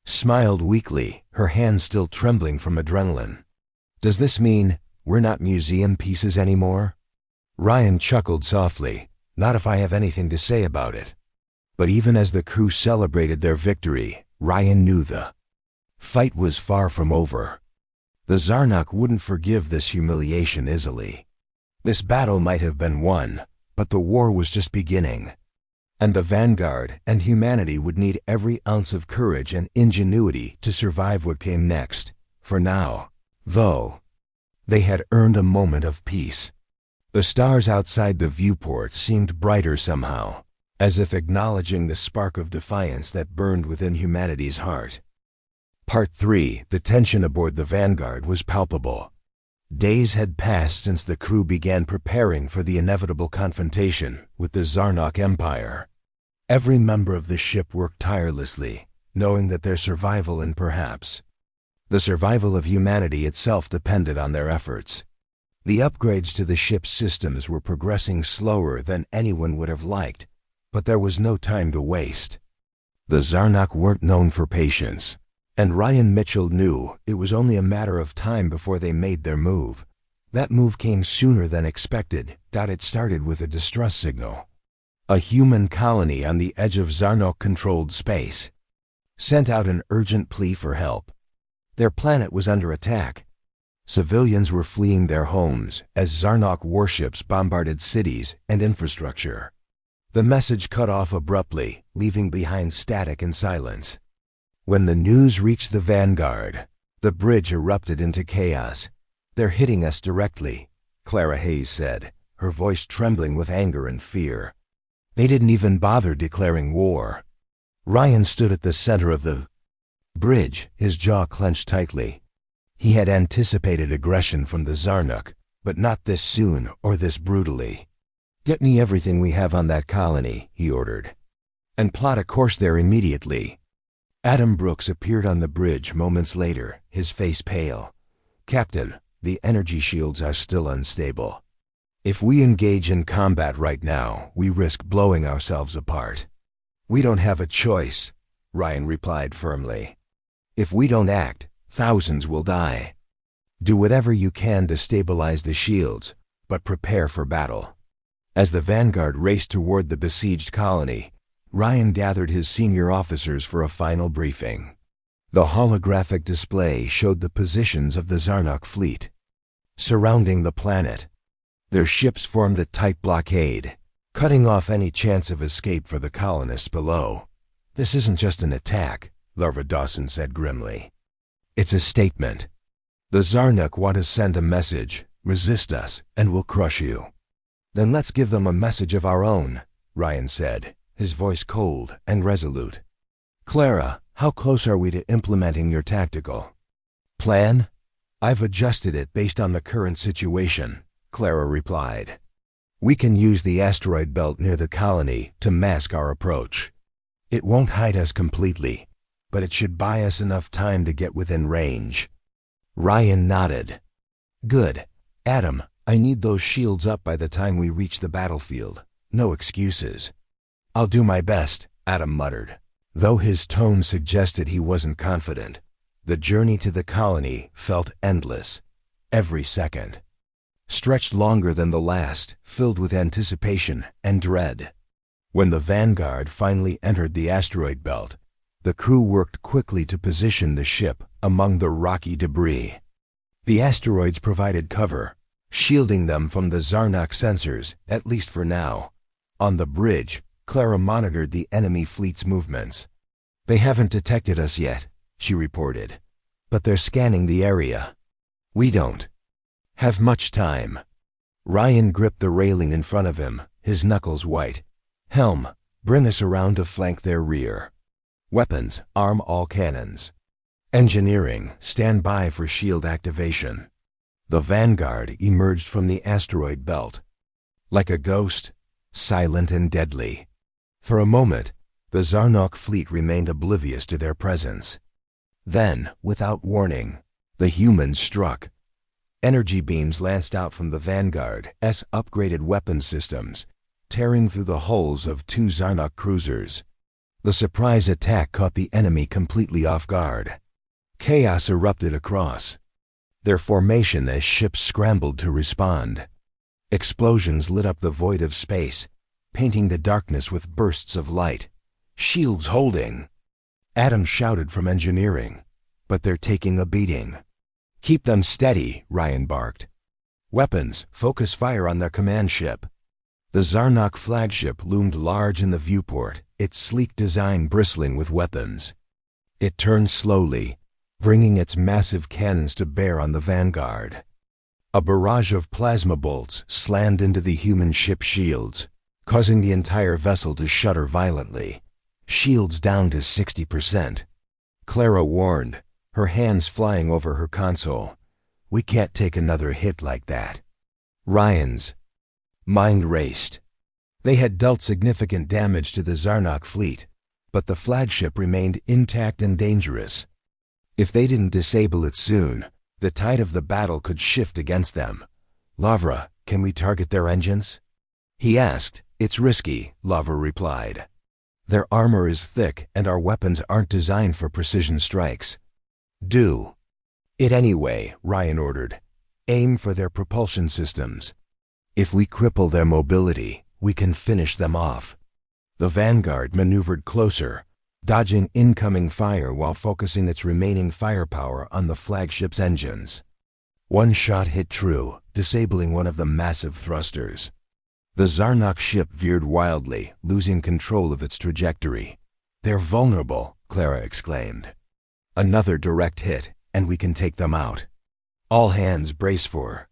smiled weakly, her hands still trembling from adrenaline. "Does this mean we're not museum pieces anymore?" Ryan chuckled softly. "Not if I have anything to say about it." But even as the crew celebrated their victory, Ryan knew the fight was far from over. The Zarnok wouldn't forgive this humiliation easily. This battle might have been won, but the war was just beginning. And the Vanguard and humanity would need every ounce of courage and ingenuity to survive what came next. For now, though, they had earned a moment of peace. The stars outside the viewport seemed brighter somehow, as if acknowledging the spark of defiance that burned within humanity's heart. Part 3. The tension aboard the Vanguard was palpable. Days had passed since the crew began preparing for the inevitable confrontation with the Zarnok Empire. Every member of the ship worked tirelessly, knowing that their survival and perhaps the survival of humanity itself depended on their efforts. The upgrades to the ship's systems were progressing slower than anyone would have liked, but there was no time to waste. The Zarnok weren't known for patience, and Ryan Mitchell knew it was only a matter of time before they made their move. That move came sooner than expected. It started with a distress signal. A human colony on the edge of Zarnok-controlled space sent out an urgent plea for help. Their planet was under attack. Civilians were fleeing their homes as Zarnok warships bombarded cities and infrastructure. The message cut off abruptly, leaving behind static and silence. When the news reached the Vanguard, the bridge erupted into chaos. "They're hitting us directly," Clara Hayes said, her voice trembling with anger and fear. "They didn't even bother declaring war." Ryan stood at the center of the bridge, his jaw clenched tightly. He had anticipated aggression from the Zarnok, but not this soon or this brutally. "Get me everything we have on that colony," he ordered, "and plot a course there immediately." Adam Brooks appeared on the bridge moments later, his face pale. "Captain, the energy shields are still unstable. If we engage in combat right now, we risk blowing ourselves apart." "We don't have a choice," Ryan replied firmly. "If we don't act, thousands will die. Do whatever you can to stabilize the shields, but prepare for battle." As the Vanguard raced toward the besieged colony, Ryan gathered his senior officers for a final briefing. The holographic display showed the positions of the Zarnok fleet surrounding the planet. Their ships formed a tight blockade, cutting off any chance of escape for the colonists below. "This isn't just an attack," Larva Dawson said grimly. "It's a statement. The Zarnok want to send a message: resist us, and we'll crush you." "Then let's give them a message of our own," Ryan said, his voice cold and resolute. "Clara, how close are we to implementing your tactical plan?" "I've adjusted it based on the current situation," Clara replied. "We can use the asteroid belt near the colony to mask our approach. It won't hide us completely, but it should buy us enough time to get within range." Ryan nodded. "Good. Adam, I need those shields up by the time we reach the battlefield. No excuses." "I'll do my best," Adam muttered. Though his tone suggested he wasn't confident, the journey to the colony felt endless. Every second stretched longer than the last, filled with anticipation and dread. When the Vanguard finally entered the asteroid belt, the crew worked quickly to position the ship among the rocky debris. The asteroids provided cover, shielding them from the Zarnak sensors, at least for now. On the bridge, Clara monitored the enemy fleet's movements. "They haven't detected us yet," she reported, "but they're scanning the area. We don't have much time." Ryan gripped the railing in front of him, his knuckles white. "Helm, bring us around to flank their rear. Weapons, arm all cannons. Engineering, stand by for shield activation." The Vanguard emerged from the asteroid belt. Like a ghost, silent and deadly. For a moment, the Zarnak fleet remained oblivious to their presence. Then, without warning, the humans struck. Energy beams lanced out from the Vanguard's upgraded weapon systems, tearing through the hulls of two Zarnak cruisers. The surprise attack caught the enemy completely off guard. Chaos erupted across their formation as ships scrambled to respond. Explosions lit up the void of space, painting the darkness with bursts of light. "Shields holding!" Adam shouted from engineering. "But they're taking a beating." "Keep them steady," Ryan barked. "Weapons, focus fire on their command ship." The Zarnak flagship loomed large in the viewport, its sleek design bristling with weapons. It turned slowly, bringing its massive cannons to bear on the Vanguard. A barrage of plasma bolts slammed into the human ship shields, causing the entire vessel to shudder violently. "Shields down to 60%. Clara warned, her hands flying over her console. "We can't take another hit like that." Ryan's mind raced. They had dealt significant damage to the Zarnak fleet, but the flagship remained intact and dangerous. If they didn't disable it soon, the tide of the battle could shift against them. "Lavra, can we target their engines?" he asked. "It's risky," Lavra replied. "Their armor is thick and our weapons aren't designed for precision strikes." "Do it anyway," Ryan ordered. "Aim for their propulsion systems. If we cripple their mobility, we can finish them off." The Vanguard maneuvered closer, dodging incoming fire while focusing its remaining firepower on the flagship's engines. One shot hit true, disabling one of the massive thrusters. The Zarnak ship veered wildly, losing control of its trajectory. "They're vulnerable," Clara exclaimed. "Another direct hit, and we can take them out. All hands brace for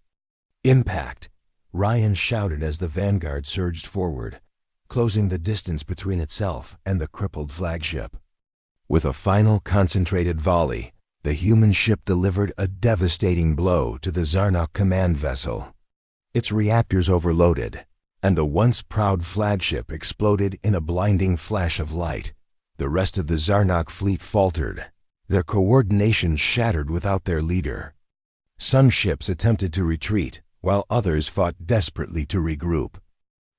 impact," Ryan shouted as the Vanguard surged forward, closing the distance between itself and the crippled flagship. With a final concentrated volley, the human ship delivered a devastating blow to the Zarnak command vessel. Its reactors overloaded, and the once proud flagship exploded in a blinding flash of light. The rest of the Zarnak fleet faltered, their coordination shattered without their leader. Some ships attempted to retreat, while others fought desperately to regroup.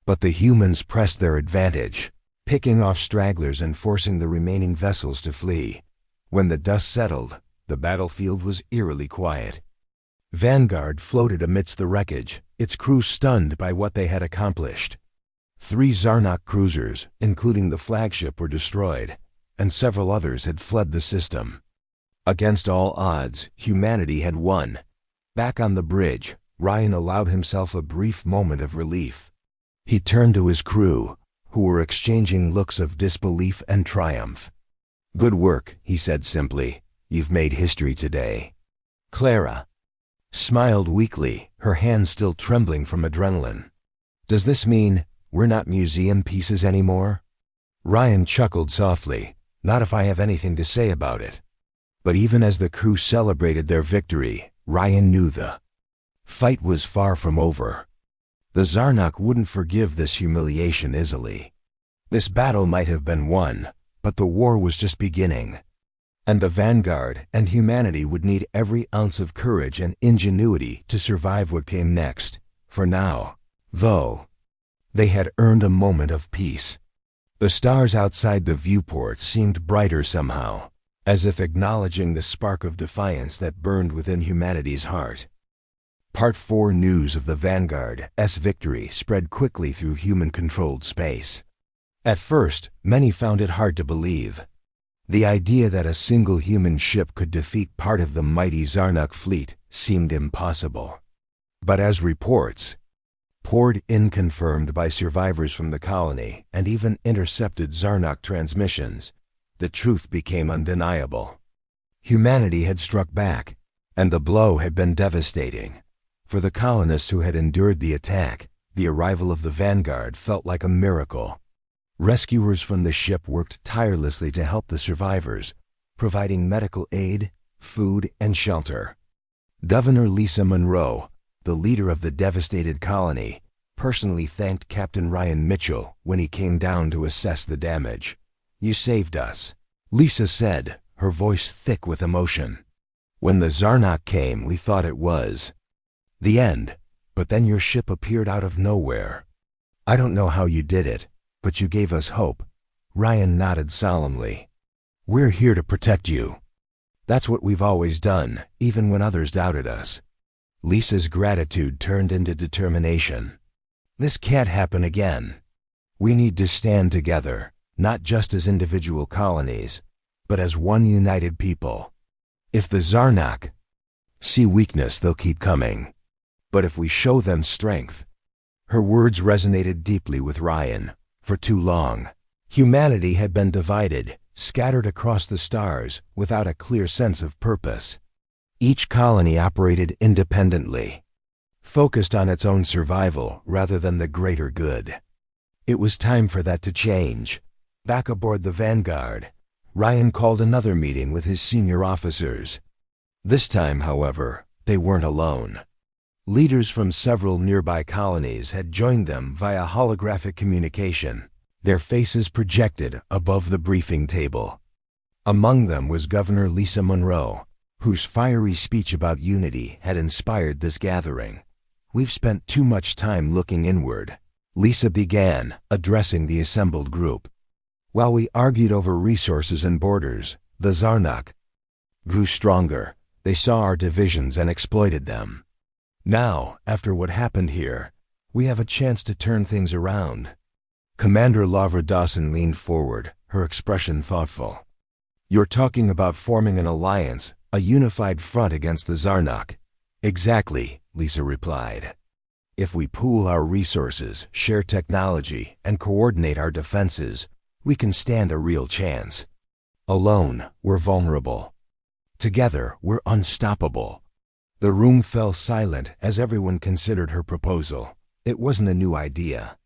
But the humans pressed their advantage, picking off stragglers and forcing the remaining vessels to flee. When the dust settled, the battlefield was eerily quiet. Vanguard floated amidst the wreckage, its crew stunned by what they had accomplished. 3 Zarnak cruisers, including the flagship, were destroyed, and several others had fled the system. Against all odds, humanity had won. Back on the bridge, Ryan allowed himself a brief moment of relief. He turned to his crew, who were exchanging looks of disbelief and triumph. "Good work," he said simply. "You've made history today." Clara smiled weakly, her hands still trembling from adrenaline. "Does this mean we're not museum pieces anymore?" Ryan chuckled softly. "Not if I have anything to say about it." But even as the crew celebrated their victory, Ryan knew the fight was far from over. The Zarnak wouldn't forgive this humiliation easily. This battle might have been won, but the war was just beginning. And the Vanguard and humanity would need every ounce of courage and ingenuity to survive what came next. For now, though, they had earned a moment of peace. The stars outside the viewport seemed brighter somehow, as if acknowledging the spark of defiance that burned within humanity's heart. Part 4 news of the Vanguard's victory spread quickly through human-controlled space. At first, many found it hard to believe. The idea that a single human ship could defeat part of the mighty Zarnak fleet seemed impossible. But as reports poured in confirmed by survivors from the colony and even intercepted Zarnok transmissions, the truth became undeniable. Humanity had struck back, and the blow had been devastating. For the colonists who had endured the attack, the arrival of the Vanguard felt like a miracle. Rescuers from the ship worked tirelessly to help the survivors, providing medical aid, food, and shelter. Governor Lisa Monroe, the leader of the devastated colony, personally thanked Captain Ryan Mitchell when he came down to assess the damage. "You saved us," Lisa said, her voice thick with emotion. "When the Zarnok came, we thought it was the end, but then your ship appeared out of nowhere. I don't know how you did it, but you gave us hope." Ryan nodded solemnly. "We're here to protect you. That's what we've always done, even when others doubted us." Lisa's gratitude turned into determination. "This can't happen again. We need to stand together, not just as individual colonies, but as one united people. If the Zarnok see weakness, they'll keep coming. But if we show them strength..." Her words resonated deeply with Ryan. For too long, humanity had been divided, scattered across the stars, without a clear sense of purpose. Each colony operated independently, focused on its own survival rather than the greater good. It was time for that to change. Back aboard the Vanguard, Ryan called another meeting with his senior officers. This time, however, they weren't alone. Leaders from several nearby colonies had joined them via holographic communication, their faces projected above the briefing table. Among them was Governor Lisa Monroe, whose fiery speech about unity had inspired this gathering. "We've spent too much time looking inward," Lisa began, addressing the assembled group. "While we argued over resources and borders, the Zarnok grew stronger. They saw our divisions and exploited them. Now, after what happened here, we have a chance to turn things around." Commander Lavra Dawson leaned forward, her expression thoughtful. "You're talking about forming an alliance, a unified front against the Zarnok." "Exactly," Lisa replied. "If we pool our resources, share technology, and coordinate our defenses, we can stand a real chance. Alone, we're vulnerable. Together, we're unstoppable." The room fell silent as everyone considered her proposal. It wasn't a new idea.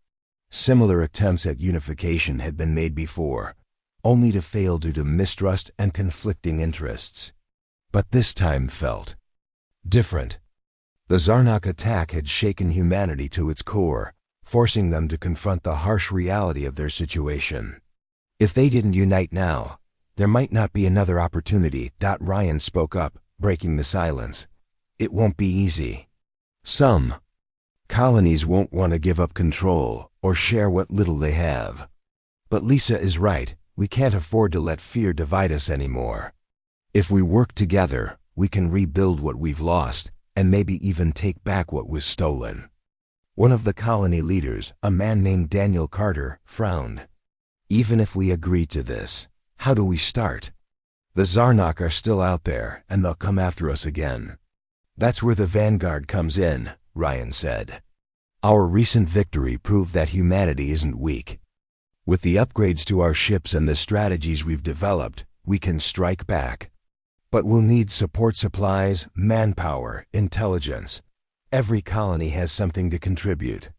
Similar attempts at unification had been made before, only to fail due to mistrust and conflicting interests. But this time felt different. The Zarnok attack had shaken humanity to its core, forcing them to confront the harsh reality of their situation. If they didn't unite now, there might not be another opportunity. Ryan spoke up, breaking the silence. "It won't be easy. Some colonies won't want to give up control or share what little they have. But Lisa is right. We can't afford to let fear divide us anymore. If we work together, we can rebuild what we've lost and maybe even take back what was stolen." One of the colony leaders, a man named Daniel Carter, frowned. "Even if we agree to this, how do we start? The Zarnok are still out there, and they'll come after us again." "That's where the Vanguard comes in," Ryan said. "Our recent victory proved that humanity isn't weak. With the upgrades to our ships and the strategies we've developed, we can strike back. But we'll need support supplies, manpower, intelligence. Every colony has something to contribute."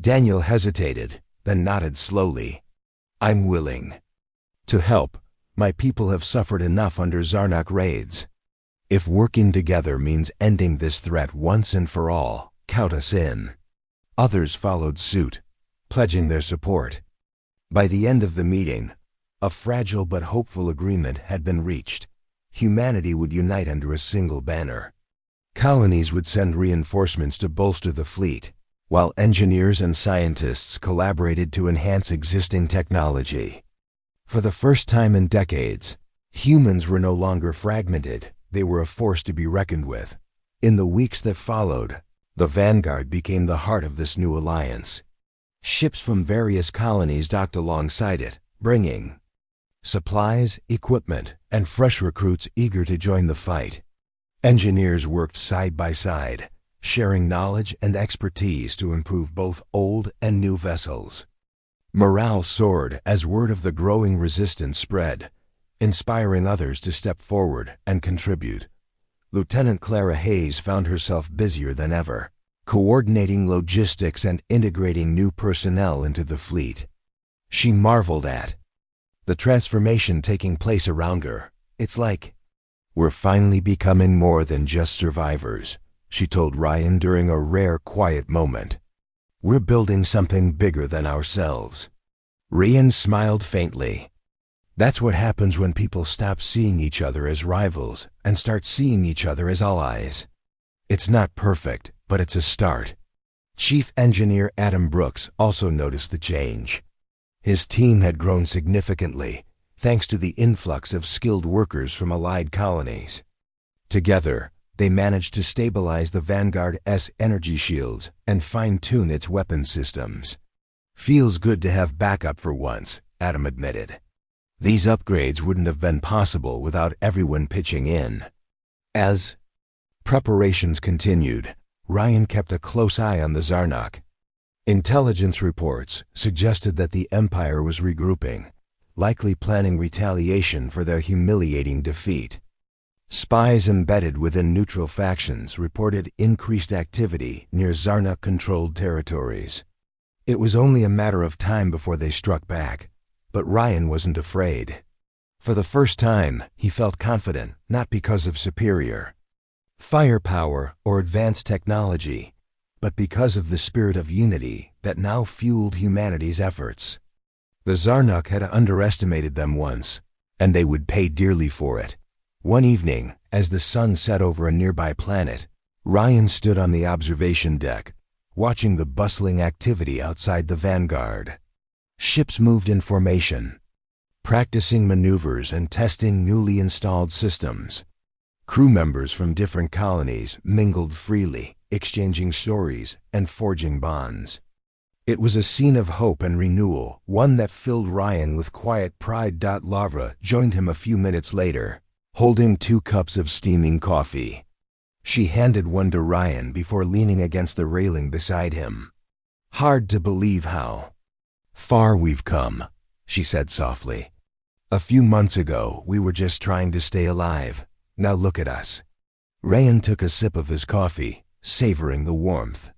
Daniel hesitated, then nodded slowly. "I'm willing to help. My people have suffered enough under Zarnok raids. If working together means ending this threat once and for all, count us in." Others followed suit, pledging their support. By the end of the meeting, a fragile but hopeful agreement had been reached. Humanity would unite under a single banner. Colonies would send reinforcements to bolster the fleet, while engineers and scientists collaborated to enhance existing technology. For the first time in decades, humans were no longer fragmented. They were a force to be reckoned with. In the weeks that followed, the Vanguard became the heart of this new alliance. Ships from various colonies docked alongside it, bringing supplies, equipment, and fresh recruits eager to join the fight. Engineers worked side by side, sharing knowledge and expertise to improve both old and new vessels. Morale soared as word of the growing resistance spread, inspiring others to step forward and contribute. Lieutenant Clara Hayes found herself busier than ever, coordinating logistics and integrating new personnel into the fleet. She marveled at the transformation taking place around her. "It's like we're finally becoming more than just survivors," she told Ryan during a rare quiet moment. "We're building something bigger than ourselves." Ryan smiled faintly. That's what happens when people stop seeing each other as rivals and start seeing each other as allies. It's not perfect, but it's a start. Chief Engineer Adam Brooks also noticed the change. His team had grown significantly, thanks to the influx of skilled workers from allied colonies. Together, they managed to stabilize the Vanguard's energy shields and fine-tune its weapon systems. "Feels good to have backup for once," Adam admitted. "These upgrades wouldn't have been possible without everyone pitching in." As preparations continued, Ryan kept a close eye on the Zarnak. Intelligence reports suggested that the Empire was regrouping, likely planning retaliation for their humiliating defeat. Spies embedded within neutral factions reported increased activity near Zarnak-controlled territories. It was only a matter of time before they struck back, but Ryan wasn't afraid. For the first time, he felt confident, not because of superior firepower or advanced technology, but because of the spirit of unity that now fueled humanity's efforts. The Zarnak had underestimated them once, and they would pay dearly for it. One evening, as the sun set over a nearby planet, Ryan stood on the observation deck, watching the bustling activity outside the Vanguard. Ships moved in formation, practicing maneuvers and testing newly installed systems. Crew members from different colonies mingled freely, exchanging stories and forging bonds. It was a scene of hope and renewal, one that filled Ryan with quiet pride. Lavra joined him a few minutes later, holding 2 cups of steaming coffee. She handed one to Ryan before leaning against the railing beside him. "Hard to believe how far we've come," she said softly. "A few months ago, we were just trying to stay alive. Now look at us." Ryan took a sip of his coffee, savoring the warmth.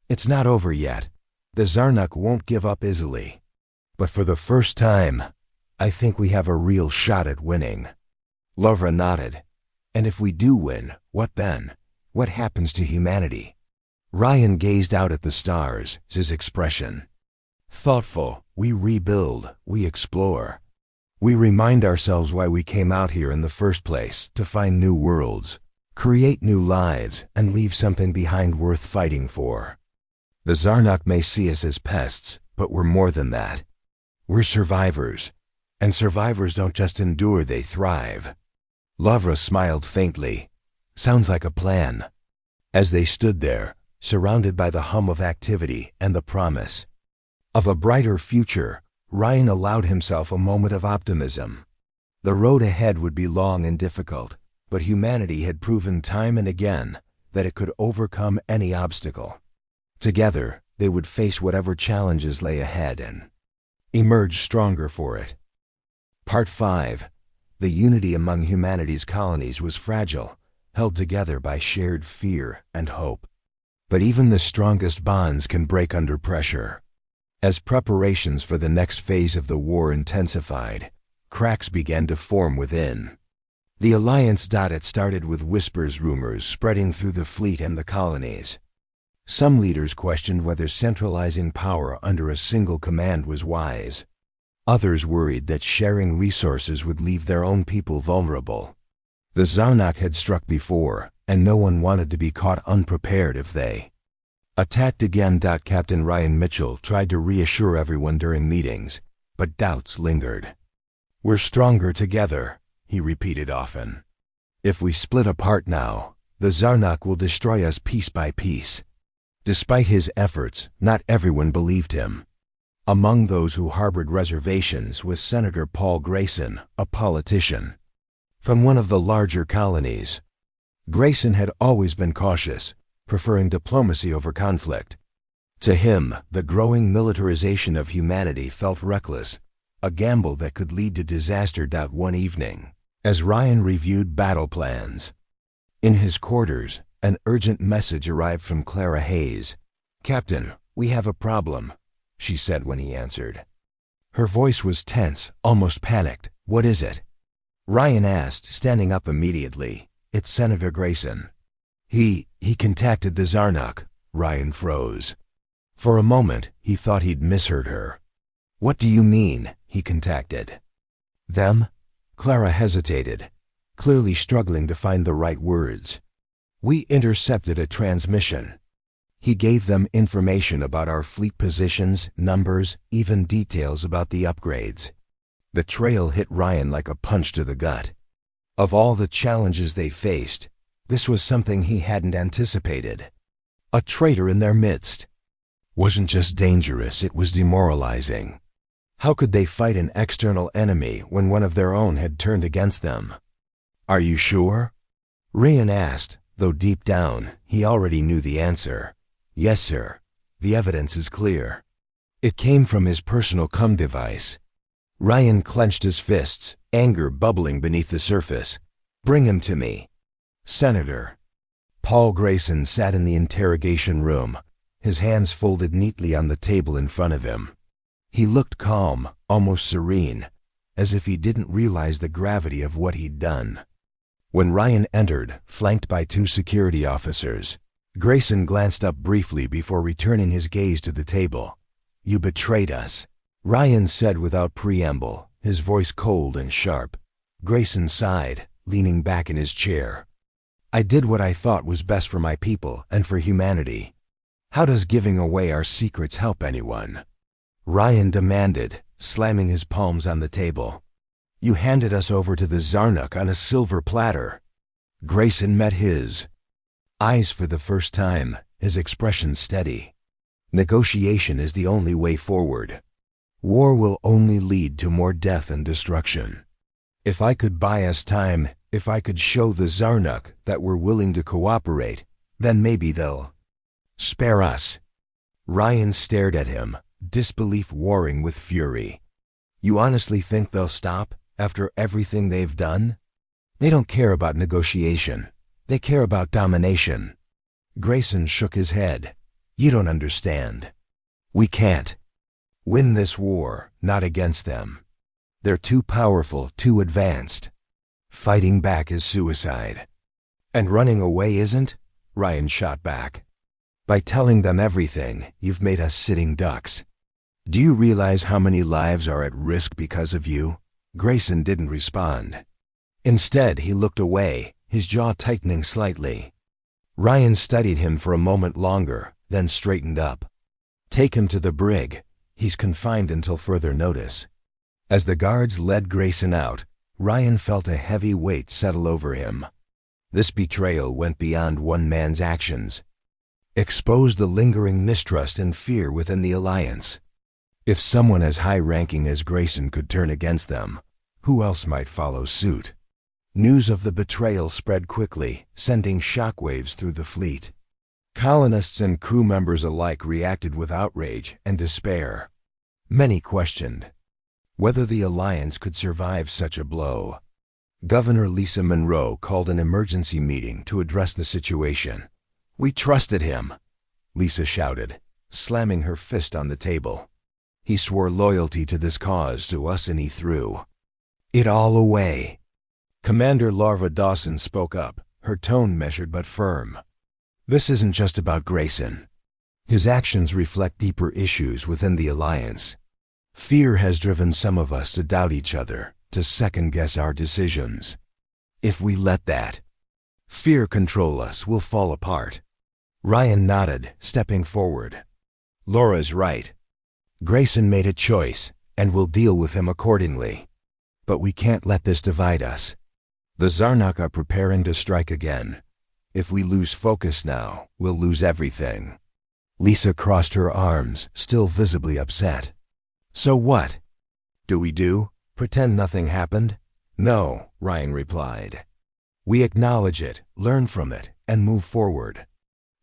"It's not over yet. The Zarnak won't give up easily. But for the first time, I think we have a real shot at winning." Lavra nodded. "And if we do win, what then? What happens to humanity?" Ryan gazed out at the stars, his expression thoughtful. "We rebuild, we explore. We remind ourselves why we came out here in the first place, to find new worlds, create new lives, and leave something behind worth fighting for. The Zarnak may see us as pests, but we're more than that. We're survivors, and survivors don't just endure, they thrive." Lavra smiled faintly. "Sounds like a plan." As they stood there, surrounded by the hum of activity and the promise of a brighter future, Ryan allowed himself a moment of optimism. The road ahead would be long and difficult, but humanity had proven time and again that it could overcome any obstacle. Together, they would face whatever challenges lay ahead and emerge stronger for it. Part 5. The unity among humanity's colonies was fragile, held together by shared fear and hope. But even the strongest bonds can break under pressure. As preparations for the next phase of the war intensified, cracks began to form within. The alliance. It started with rumors spreading through the fleet and the colonies. Some leaders questioned whether centralizing power under a single command was wise. Others worried that sharing resources would leave their own people vulnerable. The Zarnak had struck before, and no one wanted to be caught unprepared if they attacked again. Captain Ryan Mitchell tried to reassure everyone during meetings, but doubts lingered. "We're stronger together," he repeated often. "If we split apart now, the Zarnak will destroy us piece by piece." Despite his efforts, not everyone believed him. Among those who harbored reservations was Senator Paul Grayson, a politician from one of the larger colonies. Grayson had always been cautious, preferring diplomacy over conflict. To him, the growing militarization of humanity felt reckless, a gamble that could lead to disaster. One evening, as Ryan reviewed battle plans, in his quarters, an urgent message arrived from Clara Hayes. "Captain, we have a problem," she said when he answered. Her voice was tense, almost panicked. "What is it?" Ryan asked, standing up immediately. "It's Senator Grayson." He contacted the Zarnok." Ryan froze. For a moment, he thought he'd misheard her. "What do you mean, he contacted?" "Them?" Clara hesitated, clearly struggling to find the right words. "We intercepted a transmission. He gave them information about our fleet positions, numbers, even details about the upgrades." The trail hit Ryan like a punch to the gut. Of all the challenges they faced, this was something he hadn't anticipated. A traitor in their midst. Wasn't just dangerous, it was demoralizing. How could they fight an external enemy when one of their own had turned against them? "Are you sure?" Ryan asked, though deep down, he already knew the answer. "Yes, sir. The evidence is clear." It came from his personal comm device. Ryan clenched his fists, anger bubbling beneath the surface. "Bring him to me." "Senator." Paul Grayson sat in the interrogation room, his hands folded neatly on the table in front of him. He looked calm, almost serene, as if he didn't realize the gravity of what he'd done. When Ryan entered, flanked by 2 security officers, Grayson glanced up briefly before returning his gaze to the table. "You betrayed us," Ryan said without preamble, his voice cold and sharp. Grayson sighed, leaning back in his chair. "I did what I thought was best for my people and for humanity. How does giving away our secrets help anyone?" Ryan demanded, slamming his palms on the table. "You handed us over to the Zarnok on a silver platter." Grayson met his eyes for the first time, his expression steady. "Negotiation is the only way forward. War will only lead to more death and destruction. If I could buy us time, if I could show the Zarnok that we're willing to cooperate, then maybe they'll spare us." Ryan stared at him, disbelief warring with fury. "You honestly think they'll stop after everything they've done? They don't care about negotiation. They care about domination." Grayson shook his head. "You don't understand. We can't win this war, not against them. They're too powerful, too advanced. Fighting back is suicide." "And running away isn't?" Ryan shot back. "By telling them everything, you've made us sitting ducks. Do you realize how many lives are at risk because of you?" Grayson didn't respond. Instead, he looked away, his jaw tightening slightly. Ryan studied him for a moment longer, then straightened up. "Take him to the brig. He's confined until further notice." As the guards led Grayson out, Ryan felt a heavy weight settle over him. This betrayal went beyond one man's actions. Exposed the lingering mistrust and fear within the Alliance. If someone as high-ranking as Grayson could turn against them, who else might follow suit? News of the betrayal spread quickly, sending shockwaves through the fleet. Colonists and crew members alike reacted with outrage and despair. Many questioned whether the Alliance could survive such a blow. Governor Lisa Monroe called an emergency meeting to address the situation. "We trusted him," Lisa shouted, slamming her fist on the table. "He swore loyalty to this cause, to us, and he threw it all away." Commander Larva Dawson spoke up, her tone measured but firm. "This isn't just about Grayson. His actions reflect deeper issues within the Alliance. Fear has driven some of us to doubt each other, to second-guess our decisions. If we let that fear control us, we'll fall apart." Ryan nodded, stepping forward. "Laura's right. Grayson made a choice, and we'll deal with him accordingly. But we can't let this divide us. The Zarnok are preparing to strike again. If we lose focus now, we'll lose everything." Lisa crossed her arms, still visibly upset. "So what do? Pretend nothing happened?" "No," Ryan replied. We acknowledge it, learn from it, and move forward.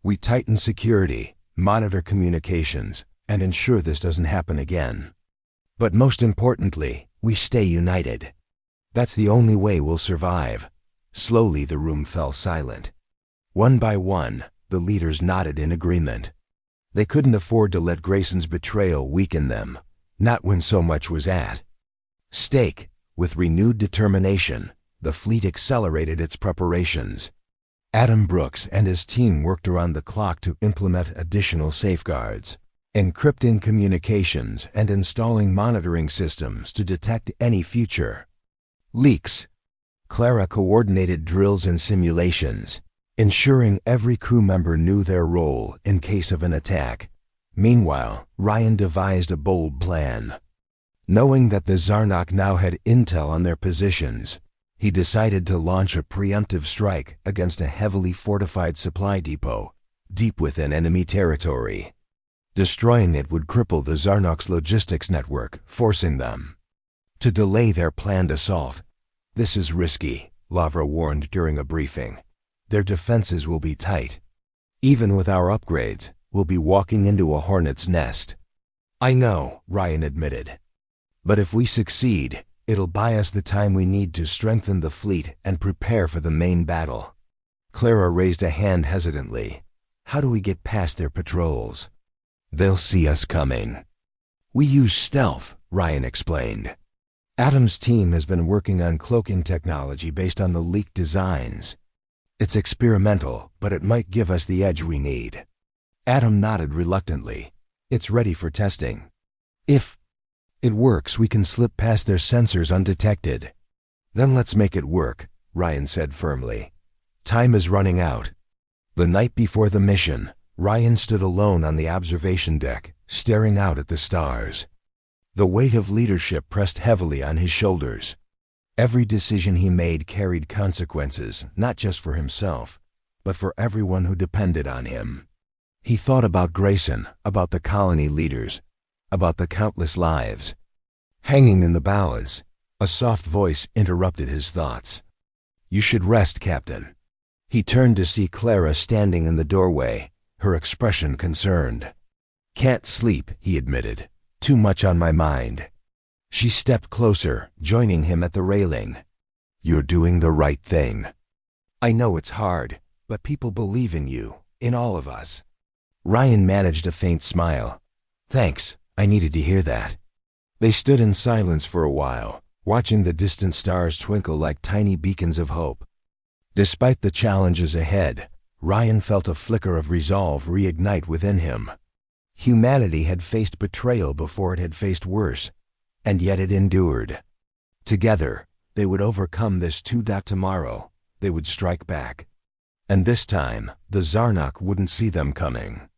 We tighten security, monitor communications, and ensure this doesn't happen again. But most importantly, we stay united. That's the only way we'll survive. Slowly the room fell silent. One by one, the leaders nodded in agreement. They couldn't afford to let Grayson's betrayal weaken them, not when so much was at stake. With renewed determination, the fleet accelerated its preparations. Adam Brooks and his team worked around the clock to implement additional safeguards, encrypting communications and installing monitoring systems to detect any future leaks. Clara coordinated drills and simulations, ensuring every crew member knew their role in case of an attack. Meanwhile, Ryan devised a bold plan. Knowing that the Zarnok now had intel on their positions, he decided to launch a preemptive strike against a heavily fortified supply depot deep within enemy territory. Destroying it would cripple the Zarnok's logistics network, forcing them to delay their planned assault. "This is risky," Lavra warned during a briefing. "Their defenses will be tight. Even with our upgrades, we'll be walking into a hornet's nest." "I know," Ryan admitted. "But if we succeed, it'll buy us the time we need to strengthen the fleet and prepare for the main battle." Clara raised a hand hesitantly. "How do we get past their patrols?" "They'll see us coming." "We use stealth," Ryan explained. "Adam's team has been working on cloaking technology based on the leaked designs. It's experimental, but it might give us the edge we need." Adam nodded reluctantly. "It's ready for testing. If it works, we can slip past their sensors undetected." "Then let's make it work," Ryan said firmly. "Time is running out." The night before the mission, Ryan stood alone on the observation deck, staring out at the stars. The weight of leadership pressed heavily on his shoulders. Every decision he made carried consequences, not just for himself, but for everyone who depended on him. He thought about Grayson, about the colony leaders, about the countless lives hanging in the balance. A soft voice interrupted his thoughts. "You should rest, Captain." He turned to see Clara standing in the doorway, her expression concerned. "Can't sleep," he admitted. "Too much on my mind." She stepped closer, joining him at the railing. "You're doing the right thing. I know it's hard, but people believe in you, in all of us." Ryan managed a faint smile. "Thanks, I needed to hear that." They stood in silence for a while, watching the distant stars twinkle like tiny beacons of hope. Despite the challenges ahead, Ryan felt a flicker of resolve reignite within him. Humanity had faced betrayal before it had faced worse, and yet it endured. Together, they would overcome this too. Tomorrow, they would strike back. And this time, the Zarnok wouldn't see them coming.